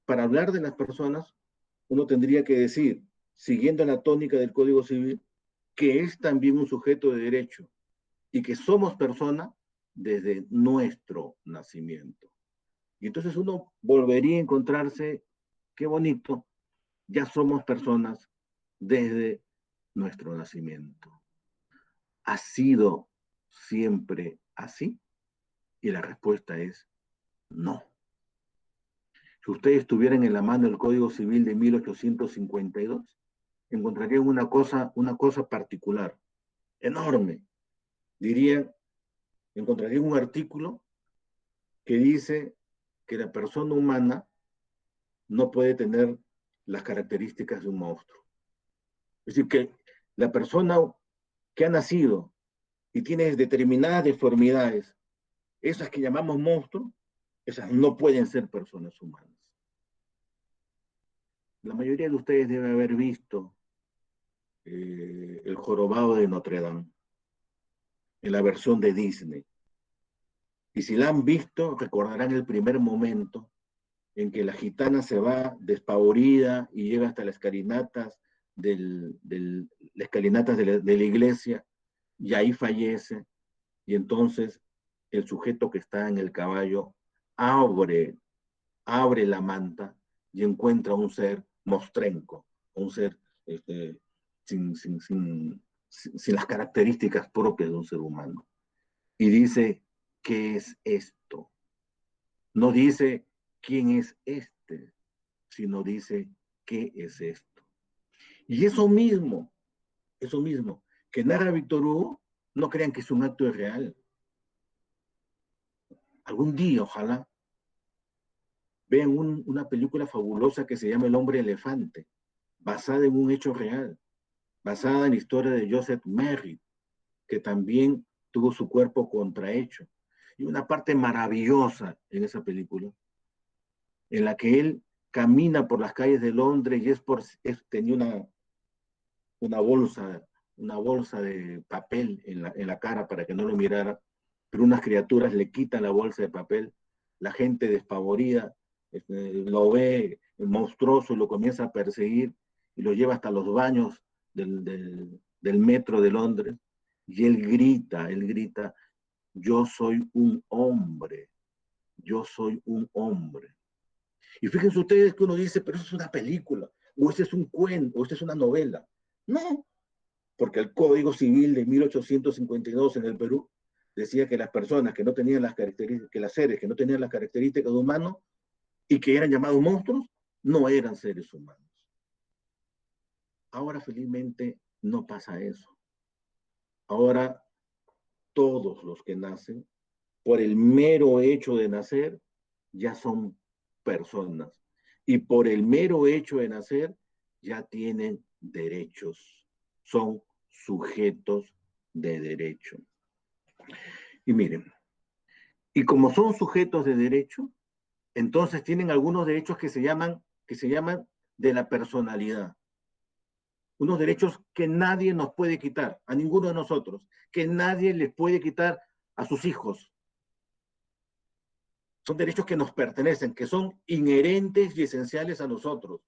para hablar de las personas, uno tendría que decir, siguiendo la tónica del Código Civil, que es también un sujeto de derecho y que somos personas desde nuestro nacimiento. Y entonces uno volvería a encontrarse, qué bonito, ya somos personas desde nuestro nacimiento. ¿Ha sido siempre así? Y la respuesta es no. Si ustedes tuvieran en la mano el Código Civil de 1852, encontrarían una cosa particular, enorme. Encontrarían un artículo que dice que la persona humana no puede tener las características de un monstruo. Es decir, que la persona que ha nacido y tiene determinadas deformidades, esas que llamamos monstruos, esas no pueden ser personas humanas. La mayoría de ustedes debe haber visto El Jorobado de Notre Dame, en la versión de Disney. Y si la han visto, recordarán el primer momento en que la gitana se va despavorida y llega hasta las escalinatas de la iglesia, y ahí fallece, y entonces el sujeto que está en el caballo abre la manta y encuentra un ser mostrenco, un ser sin, sin, sin, sin las características propias de un ser humano. Y dice, ¿qué es esto? No dice, ¿quién es este? Sino dice, ¿qué es esto? Y eso mismo, que narra Víctor Hugo, no crean que es un acto real. Algún día, ojalá, vean una película fabulosa que se llama El Hombre Elefante, basada en un hecho real, basada en la historia de Joseph Merritt, que también tuvo su cuerpo contrahecho. Y una parte maravillosa en esa película, en la que él camina por las calles de Londres y tenía una bolsa de papel en la cara para que no lo mirara, pero unas criaturas le quitan la bolsa de papel, la gente despavorida lo ve monstruoso y lo comienza a perseguir y lo lleva hasta los baños del metro de Londres, y él grita, yo soy un hombre, yo soy un hombre. Y fíjense ustedes que uno dice, pero eso es una película, o este es un cuento, o esta es una novela. No, porque el Código Civil de 1852 en el Perú decía que las personas que no tenían las características, que las seres que no tenían las características de humanos y que eran llamados monstruos, no eran seres humanos. Ahora, felizmente, no pasa eso. Ahora, todos los que nacen, por el mero hecho de nacer, ya son personas. Y por el mero hecho de nacer, ya tienen derechos. Son sujetos de derecho. Y miren, y como son sujetos de derecho, entonces tienen algunos derechos que se llaman de la personalidad. Unos derechos que nadie nos puede quitar, a ninguno de nosotros, que nadie les puede quitar a sus hijos. Son derechos que nos pertenecen, que son inherentes y esenciales a nosotros,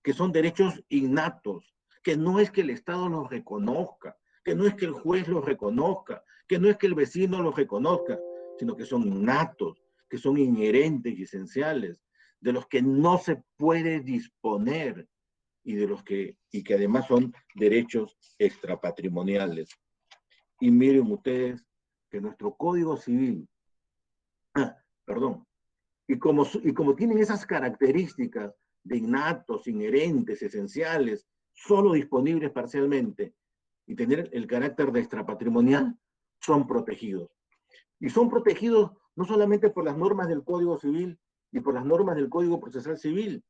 que son derechos innatos, que no es que el Estado los reconozca, que no es que el juez los reconozca, que no es que el vecino los reconozca, sino que son innatos, que son inherentes y esenciales, de los que no se puede disponer y que además son derechos extrapatrimoniales. Y miren ustedes que nuestro Código Civil, perdón, y como tienen esas características de innatos, inherentes, esenciales, solo disponibles parcialmente, y tener el carácter de extrapatrimonial, son protegidos. Y son protegidos no solamente por las normas del Código Civil y por las normas del Código Procesal Civil,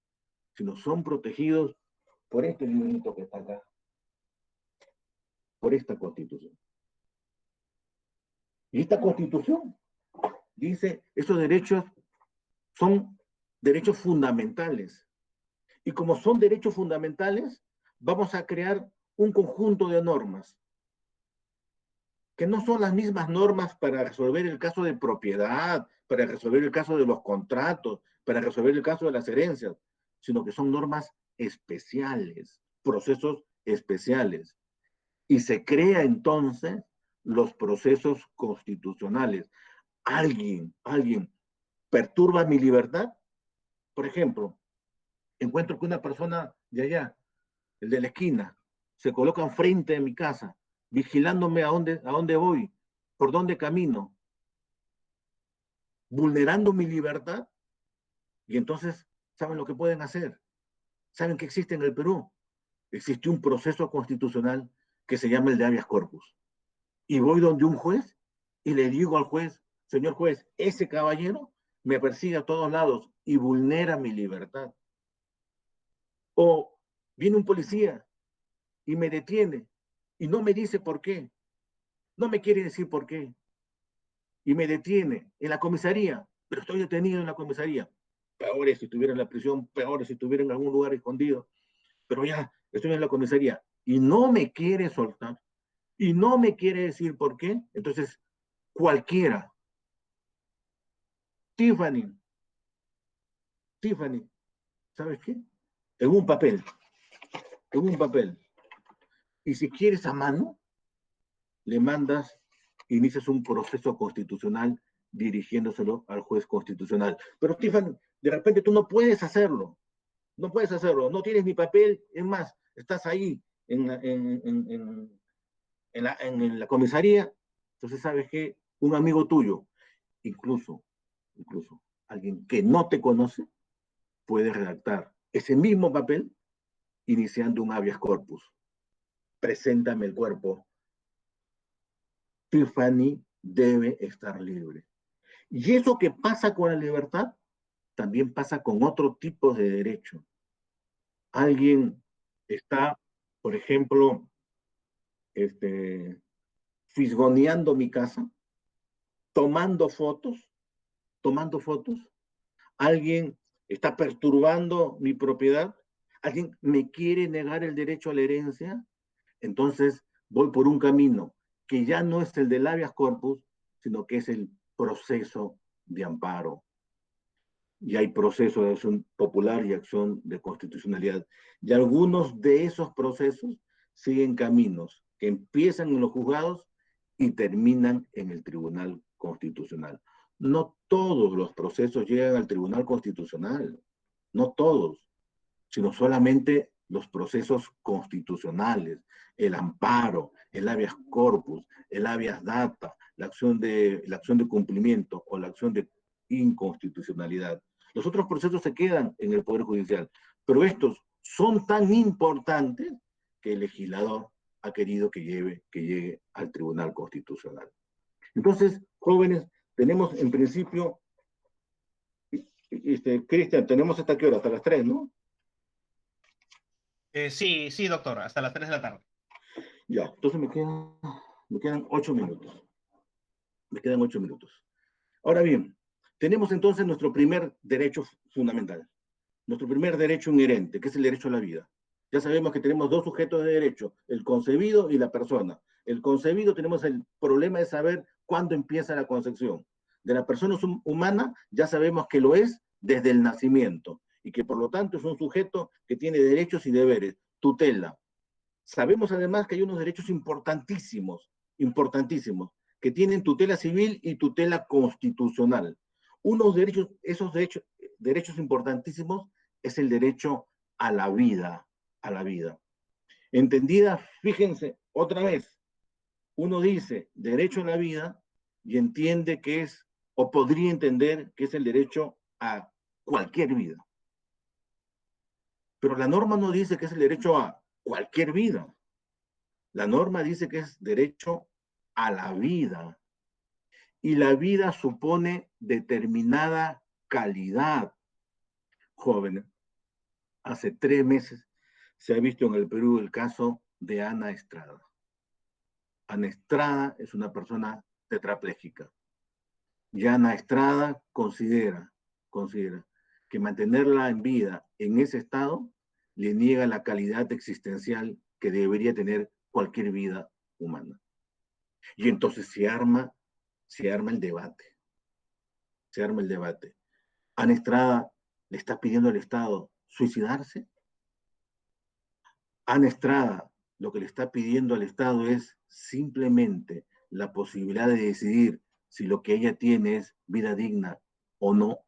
sino son protegidos por este librito que está acá, por esta Constitución. Y esta Constitución dice, estos derechos son derechos fundamentales. Y como son derechos fundamentales, vamos a crear un conjunto de normas que no son las mismas normas para resolver el caso de propiedad, para resolver el caso de los contratos, para resolver el caso de las herencias, sino que son normas especiales, procesos especiales. Y se crea entonces los procesos constitucionales. Alguien perturba mi libertad. Por ejemplo, encuentro que una persona de allá, el de la esquina, se coloca frente de mi casa, vigilándome a dónde voy, por dónde camino, vulnerando mi libertad. Y entonces, ¿saben lo que pueden hacer? ¿Saben qué existe en el Perú? Existe un proceso constitucional que se llama el de habeas corpus. Y voy donde un juez y le digo al juez, señor juez, ese caballero me persigue a todos lados y vulnera mi libertad. O viene un policía y me detiene y no me dice por qué, no me quiere decir por qué, y me detiene en la comisaría, pero estoy detenido en la comisaría. Peor es si estuviera en la prisión, peor es si estuviera en algún lugar escondido, pero ya estoy en la comisaría y no me quiere soltar y no me quiere decir por qué. Entonces, cualquiera, Tiffany, ¿sabes qué? En un papel, en un papel. Y si quieres a mano, le mandas, inicias un proceso constitucional dirigiéndoselo al juez constitucional. Pero Tiffany, de repente tú no puedes hacerlo, no tienes ni papel, es más, estás ahí en la comisaría, entonces sabes que un amigo tuyo, incluso alguien que no te conoce, puede redactar ese mismo papel iniciando un habeas corpus. Preséntame el cuerpo. Tiffany debe estar libre. Y eso que pasa con la libertad, también pasa con otro tipo de derecho. Alguien está, por ejemplo, fisgoneando mi casa, tomando fotos, tomando fotos. Alguien está perturbando mi propiedad. Alguien me quiere negar el derecho a la herencia. Entonces voy por un camino que ya no es el del habeas corpus, sino que es el proceso de amparo. Y hay procesos de acción popular y acción de constitucionalidad. Y algunos de esos procesos siguen caminos que empiezan en los juzgados y terminan en el Tribunal Constitucional. No todos los procesos llegan al Tribunal Constitucional, no todos, sino solamente los procesos constitucionales, el amparo, el habeas corpus, el habeas data, la acción de cumplimiento o la acción de inconstitucionalidad. Los otros procesos se quedan en el Poder Judicial, pero estos son tan importantes que el legislador ha querido que llegue al Tribunal Constitucional. Entonces, jóvenes, tenemos en principio, Cristian, tenemos hasta qué hora, hasta las 3, ¿no? Sí, sí, doctor, hasta las 3 de la tarde. Ya, entonces me quedan 8 minutos. Me quedan 8 minutos. Ahora bien, tenemos entonces nuestro primer derecho fundamental, nuestro primer derecho inherente, que es el derecho a la vida. Ya sabemos que tenemos dos sujetos de derecho, el concebido y la persona. El concebido tenemos el problema de saber cuándo empieza la concepción. De la persona humana ya sabemos que lo es desde el nacimiento y que por lo tanto es un sujeto que tiene derechos y deberes, tutela. Sabemos además que hay unos derechos importantísimos, que tienen tutela civil y tutela constitucional. Esos derechos importantísimos es el derecho a la vida, a la vida. Entendida, fíjense, otra vez, uno dice derecho a la vida y entiende que es, o podría entender que es el derecho a cualquier vida. Pero la norma no dice que es el derecho a cualquier vida. La norma dice que es derecho a la vida. Y la vida supone determinada calidad. Jóvenes, hace 3 meses se ha visto en el Perú el caso de Ana Estrada. Ana Estrada es una persona tetrapléjica. Y Ana Estrada considera que mantenerla en vida en ese estado le niega la calidad existencial que debería tener cualquier vida humana. Y entonces se arma el debate. Se arma el debate. Ana Estrada le está pidiendo al Estado suicidarse. Ana Estrada lo que le está pidiendo al Estado es simplemente la posibilidad de decidir si lo que ella tiene es vida digna o no.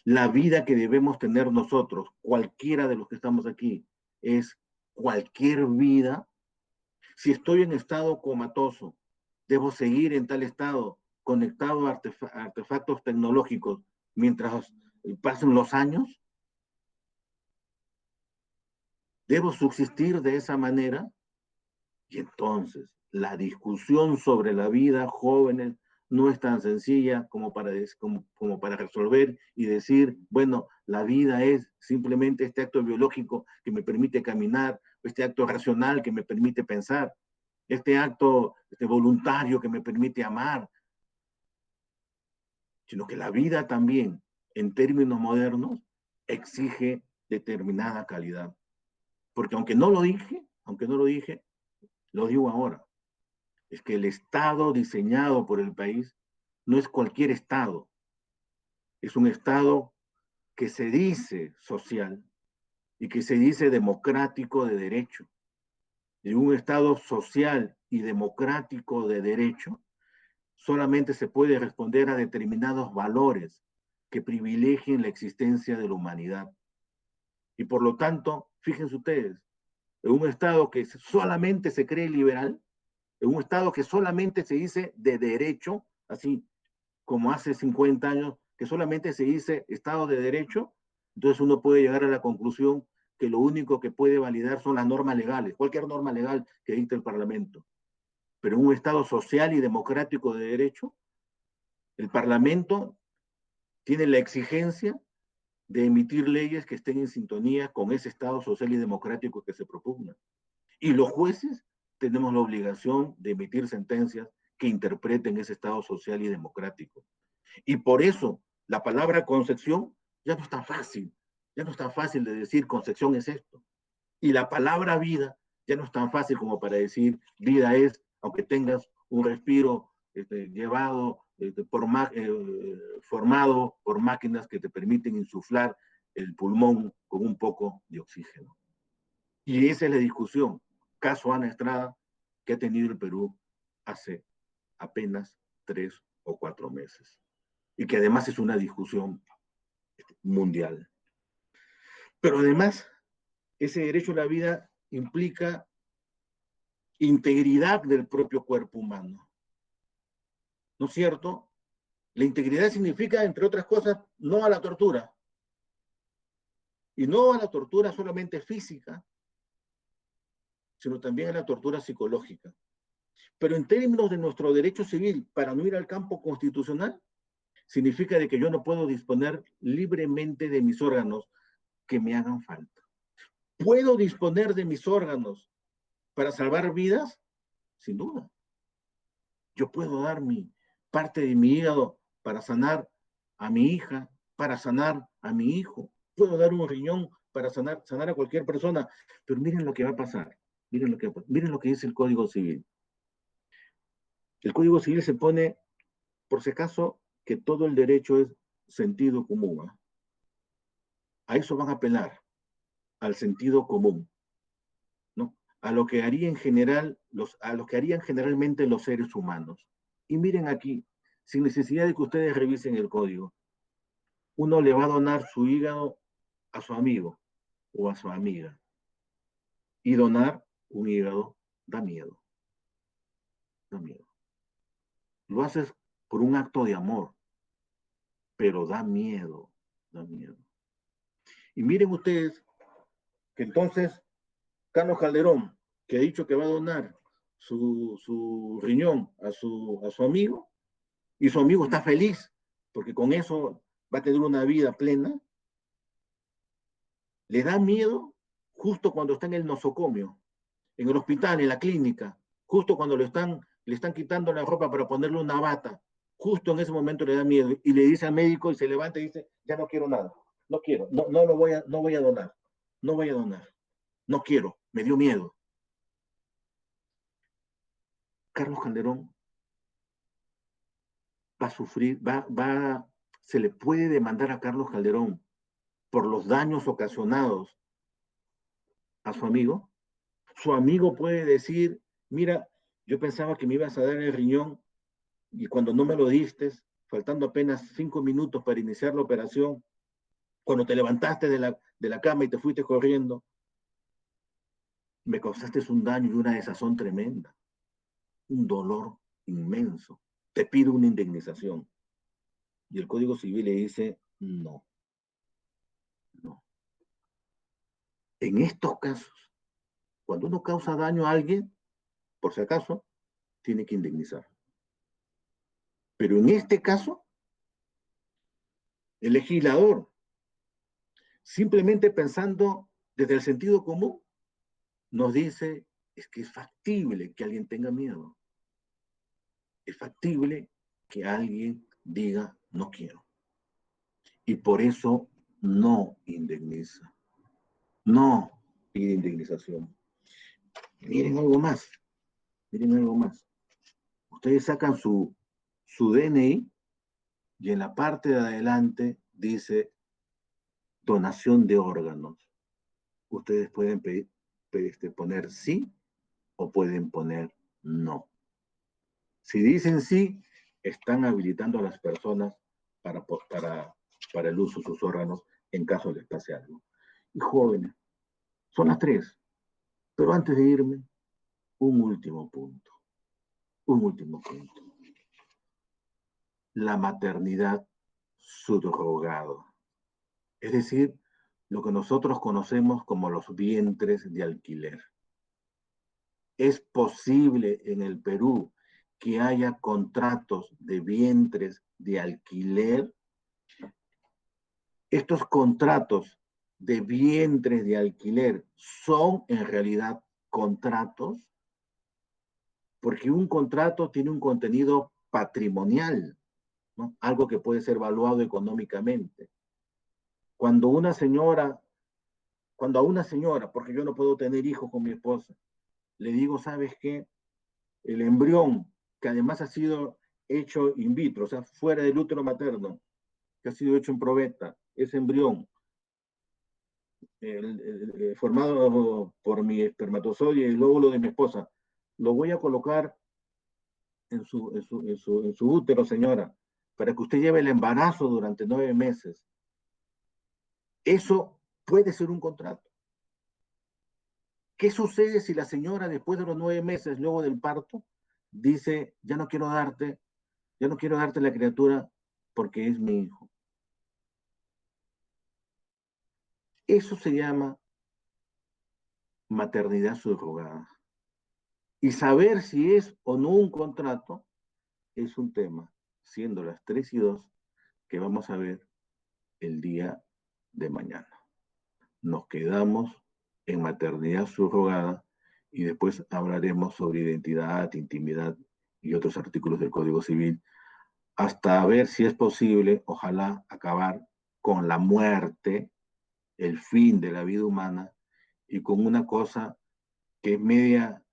La vida que debemos tener nosotros, cualquiera de los que estamos aquí, es cualquier vida. Si estoy en estado comatoso, debo seguir en tal estado, conectado a artefactos tecnológicos mientras pasen los años. Debo subsistir de esa manera. Y entonces, la discusión sobre la vida, jóvenes, no es tan sencilla como para resolver y decir, bueno, la vida es simplemente este acto biológico que me permite caminar, este acto racional que me permite pensar, este acto voluntario que me permite amar, sino que la vida también, en términos modernos, exige determinada calidad. Porque aunque no lo dije, lo digo ahora. Es que el Estado diseñado por el país no es cualquier Estado. Es un Estado que se dice social y que se dice democrático de derecho. Y un Estado social y democrático de derecho solamente se puede responder a determinados valores que privilegien la existencia de la humanidad. Y por lo tanto, fíjense ustedes, en un Estado que solamente se cree liberal, en un Estado que solamente se dice de derecho, así como hace 50 años, que solamente se dice Estado de Derecho, entonces uno puede llegar a la conclusión que lo único que puede validar son las normas legales, cualquier norma legal que dicte el Parlamento. Pero en un Estado social y democrático de derecho, el Parlamento tiene la exigencia de emitir leyes que estén en sintonía con ese Estado social y democrático que se propugna. Y los jueces tenemos la obligación de emitir sentencias que interpreten ese Estado social y democrático. Y por eso la palabra concepción ya no es tan fácil, ya no es tan fácil de decir concepción es esto. Y la palabra vida ya no es tan fácil como para decir vida es, aunque tengas un respiro llevado, formado por máquinas que te permiten insuflar el pulmón con un poco de oxígeno. Y esa es la discusión, caso Ana Estrada, que ha tenido el Perú hace apenas 3 o 4 meses. Y que además es una discusión mundial. Pero además, ese derecho a la vida implica integridad del propio cuerpo humano. ¿No es cierto? La integridad significa, entre otras cosas, no a la tortura. Y no a la tortura solamente física, sino también a la tortura psicológica. Pero en términos de nuestro derecho civil, para no ir al campo constitucional, significa de que yo no puedo disponer libremente de mis órganos que me hagan falta. ¿Puedo disponer de mis órganos para salvar vidas? Sin duda. Yo puedo dar parte de mi hígado para sanar a mi hija, para sanar a mi hijo. Puedo dar un riñón para sanar a cualquier persona. Pero miren lo que va a pasar. Miren lo que dice el Código Civil. El Código Civil se pone, por si acaso, que todo el derecho es sentido común. ¿Eh? A eso van a apelar, al sentido común, ¿no? A lo que harían generalmente los seres humanos. Y miren aquí, sin necesidad de que ustedes revisen el código, uno le va a donar su hígado a su amigo o a su amiga. Y donar un hígado da miedo. Da miedo. Lo haces por un acto de amor, pero da miedo, da miedo. Y miren ustedes que entonces Carlos Calderón, que ha dicho que va a donar su riñón a su amigo, y su amigo está feliz, porque con eso va a tener una vida plena, le da miedo justo cuando está en el nosocomio, en el hospital, en la clínica, justo cuando le están quitando la ropa para ponerle una bata, justo en ese momento le da miedo y le dice al médico y se levanta y dice, ya no quiero nada, no quiero, no voy a donar, no voy a donar, no quiero, me dio miedo. Carlos Calderón va a sufrir, se le puede demandar a Carlos Calderón por los daños ocasionados a su amigo. Su amigo puede decir, mira, yo pensaba que me ibas a dar el riñón y cuando no me lo diste, faltando apenas 5 minutos para iniciar la operación, cuando te levantaste de la cama y te fuiste corriendo, me causaste un daño y una desazón tremenda, un dolor inmenso. Te pido una indemnización. Y el Código Civil le dice, no, no. En estos casos, cuando uno causa daño a alguien, por si acaso, tiene que indemnizar. Pero en este caso, el legislador, simplemente pensando desde el sentido común, nos dice, es que es factible que alguien tenga miedo. Es factible que alguien diga, no quiero. Y por eso no indemniza. No pide indemnización. Miren algo más. Miren algo más. Ustedes sacan su DNI y en la parte de adelante dice donación de órganos. Ustedes pueden poner sí o pueden poner no. Si dicen sí, están habilitando a las personas para el uso de sus órganos en caso les pase algo. Y jóvenes, son las 3, pero antes de irme, un último punto. Un último punto. La maternidad subrogada. Es decir, lo que nosotros conocemos como los vientres de alquiler. Es posible en el Perú que haya contratos de vientres de alquiler. Estos contratos de vientres de alquiler son en realidad contratos, porque un contrato tiene un contenido patrimonial, ¿no? Algo que puede ser valuado económicamente. Cuando a una señora, porque yo no puedo tener hijos con mi esposa, le digo, ¿sabes qué? El embrión, que además ha sido hecho in vitro, o sea, fuera del útero materno, que ha sido hecho en probeta, ese embrión, formado por mi espermatozoide y el óvulo de mi esposa, lo voy a colocar en su útero, señora, para que usted lleve el embarazo durante 9 meses. Eso puede ser un contrato. ¿Qué sucede si la señora, después de los 9 meses, luego del parto, dice, ya no quiero darte la criatura porque es mi hijo? Eso se llama maternidad subrogada. Y saber si es o no un contrato es un tema, siendo las 3:02, que vamos a ver el día de mañana. Nos quedamos en maternidad subrogada y después hablaremos sobre identidad, intimidad y otros artículos del Código Civil, hasta ver si es posible, ojalá, acabar con la muerte, el fin de la vida humana, y con una cosa que es media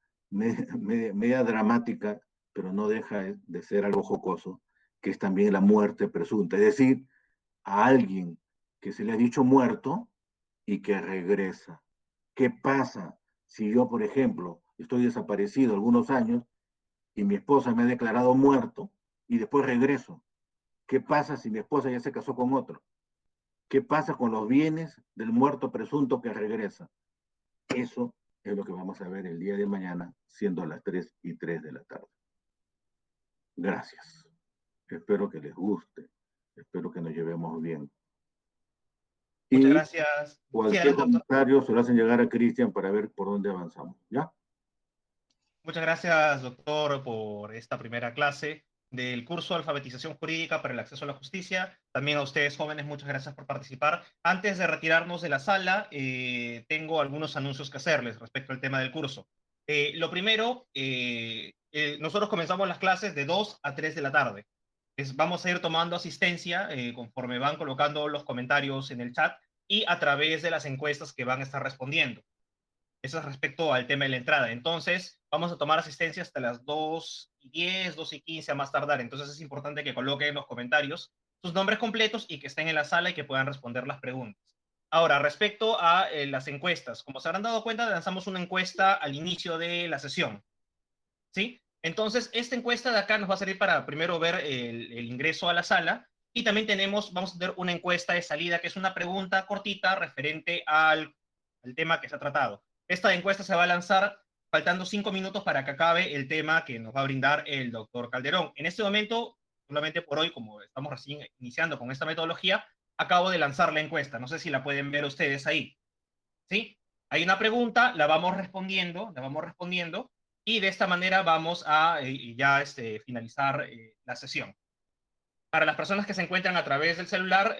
dramática, pero no deja de ser algo jocoso, que es también la muerte presunta. Es decir, a alguien que se le ha dicho muerto y que regresa. ¿Qué pasa si yo, por ejemplo, estoy desaparecido algunos años y mi esposa me ha declarado muerto y después regreso? ¿Qué pasa si mi esposa ya se casó con otro? ¿Qué pasa con los bienes del muerto presunto que regresa? Eso es lo que vamos a ver el día de mañana, siendo las 3:03 de la tarde. Gracias. Espero que les guste. Espero que nos llevemos bien. Muchas Y gracias. Sí, cualquier adelante, doctor. comentario se lo hacen llegar a Cristian para ver por dónde avanzamos. ¿Ya? Muchas gracias, doctor, por esta primera clase del curso de Alfabetización Jurídica para el Acceso a la Justicia. También a ustedes, jóvenes, muchas gracias por participar. Antes de retirarnos de la sala, tengo algunos anuncios que hacerles respecto al tema del curso. Lo primero, nosotros comenzamos las clases de 2 a 3 de la tarde. Vamos a ir tomando asistencia conforme van colocando los comentarios en el chat y a través de las encuestas que van a estar respondiendo. Eso es respecto al tema de la entrada. Entonces, vamos a tomar asistencia hasta las 2:10, 2:15 a más tardar. Entonces, es importante que coloquen en los comentarios sus nombres completos y que estén en la sala y que puedan responder las preguntas. Ahora, respecto a las encuestas. Como se habrán dado cuenta, lanzamos una encuesta al inicio de la sesión. ¿Sí? Entonces, esta encuesta de acá nos va a servir para primero ver el ingreso a la sala y también vamos a tener una encuesta de salida que es una pregunta cortita referente al tema que se ha tratado. Esta encuesta se va a lanzar faltando 5 minutos para que acabe el tema que nos va a brindar el doctor Calderón. En este momento, solamente por hoy, como estamos recién iniciando con esta metodología, acabo de lanzar la encuesta. No sé si la pueden ver ustedes ahí. ¿Sí? Hay una pregunta, la vamos respondiendo, y de esta manera vamos a ya finalizar la sesión. Para las personas que se encuentran a través del celular,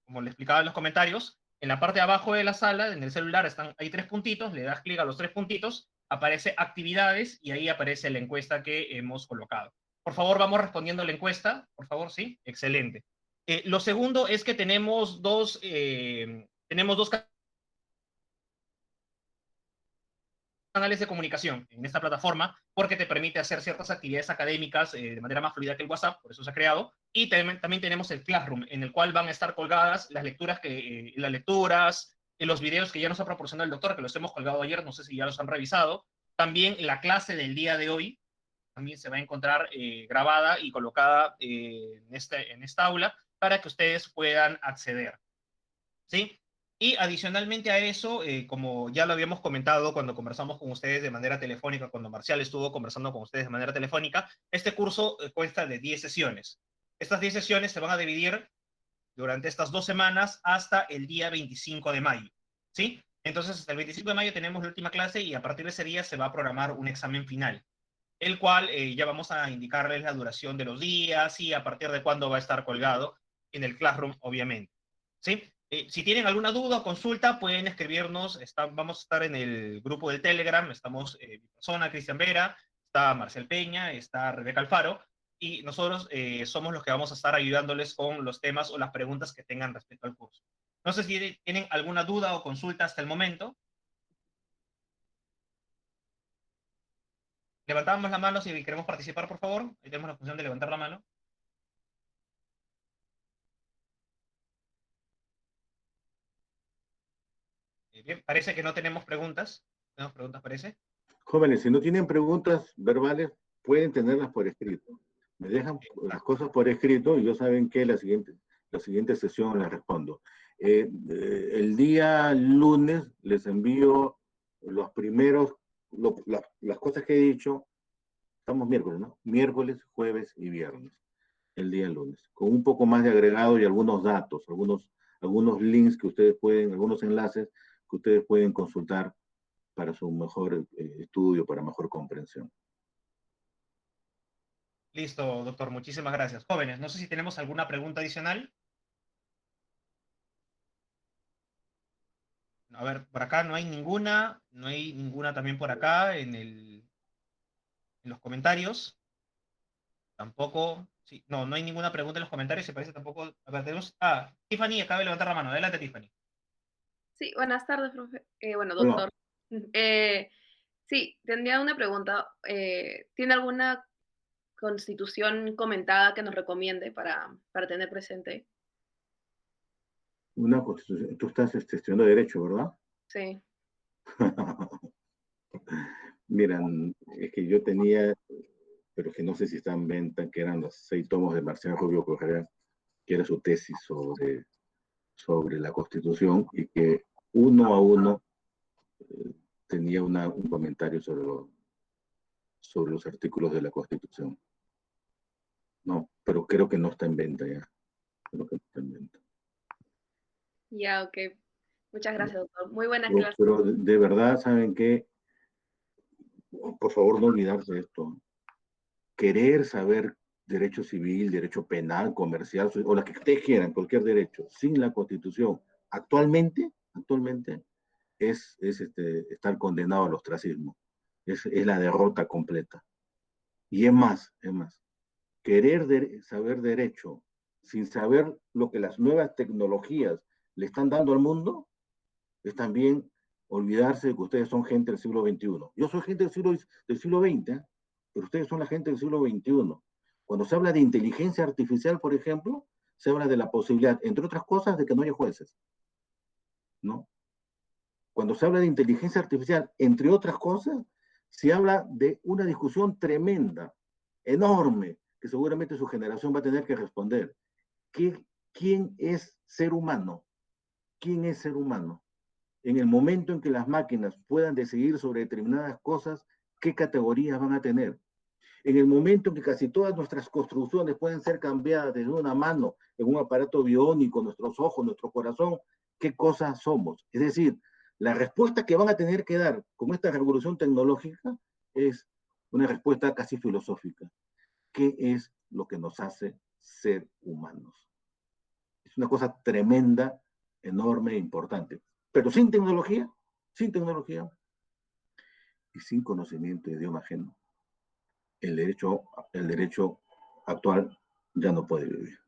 como le explicaba en los comentarios, en la parte de abajo de la sala, en el celular, hay 3 puntitos, le das clic a los 3 puntitos, aparece actividades y ahí aparece la encuesta que hemos colocado. Por favor, vamos respondiendo la encuesta, por favor, sí, excelente. Lo segundo es que tenemos dos canales de comunicación en esta plataforma porque te permite hacer ciertas actividades académicas de manera más fluida que el WhatsApp, por eso se ha creado. Y también tenemos el Classroom, en el cual van a estar colgadas las lecturas, los videos que ya nos ha proporcionado el doctor, que los hemos colgado ayer, no sé si ya los han revisado. También la clase del día de hoy también se va a encontrar grabada y colocada en esta aula para que ustedes puedan acceder. ¿Sí? Y adicionalmente a eso, como ya lo habíamos comentado cuando conversamos con ustedes de manera telefónica, cuando Marcial estuvo conversando con ustedes de manera telefónica, este curso consta de 10 sesiones. Estas 10 sesiones se van a dividir durante estas 2 semanas hasta el día 25 de mayo. ¿Sí? Entonces, hasta el 25 de mayo tenemos la última clase y a partir de ese día se va a programar un examen final, el cual ya vamos a indicarles la duración de los días y a partir de cuándo va a estar colgado en el Classroom, obviamente. ¿Sí? Si tienen alguna duda o consulta, pueden escribirnos. Vamos a estar en el grupo del Telegram. Estamos mi persona, Cristian Vera, está Marcel Peña, está Rebeca Alfaro, y nosotros somos los que vamos a estar ayudándoles con los temas o las preguntas que tengan respecto al curso. No sé si tienen alguna duda o consulta hasta el momento. Levantamos la mano si queremos participar, por favor. Ahí tenemos la función de levantar la mano. Bien, parece que no tenemos preguntas. ¿Tenemos preguntas, parece? Jóvenes, si no tienen preguntas verbales, pueden tenerlas por escrito. Me dejan las cosas por escrito y yo saben que la siguiente sesión les respondo. El día lunes les envío los primeros, las cosas que he dicho. Estamos miércoles, ¿no? Miércoles, jueves y viernes, el día lunes, con un poco más de agregado y algunos datos, algunos links que ustedes pueden, algunos enlaces que ustedes pueden consultar para su mejor estudio, para mejor comprensión. Listo, doctor. Muchísimas gracias. Jóvenes, no sé si tenemos alguna pregunta adicional. A ver, por acá no hay ninguna. No hay ninguna también por acá en los comentarios. Tampoco. Sí, no hay ninguna pregunta en los comentarios. Se parece tampoco. A ver, tenemos. Tiffany acaba de levantar la mano. Adelante, Tiffany. Sí, buenas tardes, profe. Bueno, Hola. doctor. Sí, tendría una pregunta. ¿Tiene alguna constitución comentada que nos recomiende para tener presente? Una constitución, tú estás estudiando Derecho, ¿verdad? Sí. Miran, es que yo tenía, pero que no sé si está en venta, que eran los 6 tomos de Marcial Rubio Correa, que era su tesis sobre la Constitución, y que uno a uno tenía un comentario sobre los artículos de la Constitución. No, pero creo que no está en venta ya. Creo que no está en venta. Ya, ok. Muchas gracias, doctor. Muy buenas Pero, clases. pero de verdad, ¿saben qué? Por favor, no olvidarse de esto. Querer saber derecho civil, derecho penal, comercial, o la que ustedes quieran, cualquier derecho, sin la Constitución, actualmente es estar condenado al ostracismo. Es la derrota completa. Y es más, saber derecho sin saber lo que las nuevas tecnologías le están dando al mundo, es también olvidarse de que ustedes son gente del siglo XXI. Yo soy gente del siglo XX, ¿eh? Pero ustedes son la gente del siglo XXI. Cuando se habla de inteligencia artificial, por ejemplo, se habla de la posibilidad, entre otras cosas, de que no haya jueces, ¿no? Cuando se habla de inteligencia artificial, entre otras cosas, se habla de una discusión tremenda, enorme, que seguramente su generación va a tener que responder. ¿Quién es ser humano? ¿Quién es ser humano? En el momento en que las máquinas puedan decidir sobre determinadas cosas, ¿qué categorías van a tener? En el momento en que casi todas nuestras construcciones pueden ser cambiadas desde una mano, en un aparato biónico, nuestros ojos, nuestro corazón, ¿qué cosas somos? Es decir, la respuesta que van a tener que dar con esta revolución tecnológica es una respuesta casi filosófica. ¿Qué es lo que nos hace ser humanos? Es una cosa tremenda, enorme e importante. Pero sin tecnología y sin conocimiento de idioma ajeno, el derecho actual ya no puede vivir.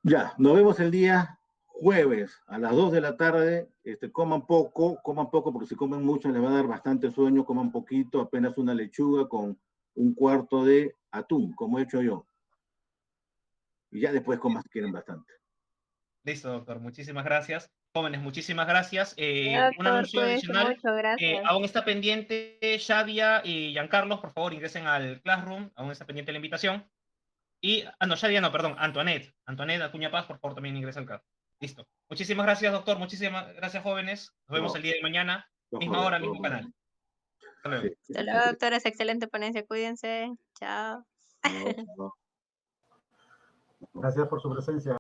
Ya, nos vemos el día jueves a las 2 de la tarde. Coman poco, porque si comen mucho les va a dar bastante sueño, coman poquito, apenas una lechuga con un cuarto de atún, como he hecho yo. Y ya después coman si quieren bastante. Listo, doctor. Muchísimas gracias. Jóvenes, muchísimas gracias. Un Doctor, anuncio cuídese adicional. mucho, gracias. Aún está pendiente Shadia y Giancarlos, por favor, ingresen al Classroom. Aún está pendiente la invitación. Y, no, Shadia no, perdón, Antoinette. Antoinette Acuña Paz, por favor, también ingresa al Classroom. Listo. Muchísimas gracias, doctor. Muchísimas gracias, jóvenes. Nos vemos No, el día de mañana. no, Misma joder, hora, no, mismo canal. Hasta luego. sí, Hasta luego, doctora. Es excelente ponencia. Cuídense. Chao. no, no. Gracias por su presencia.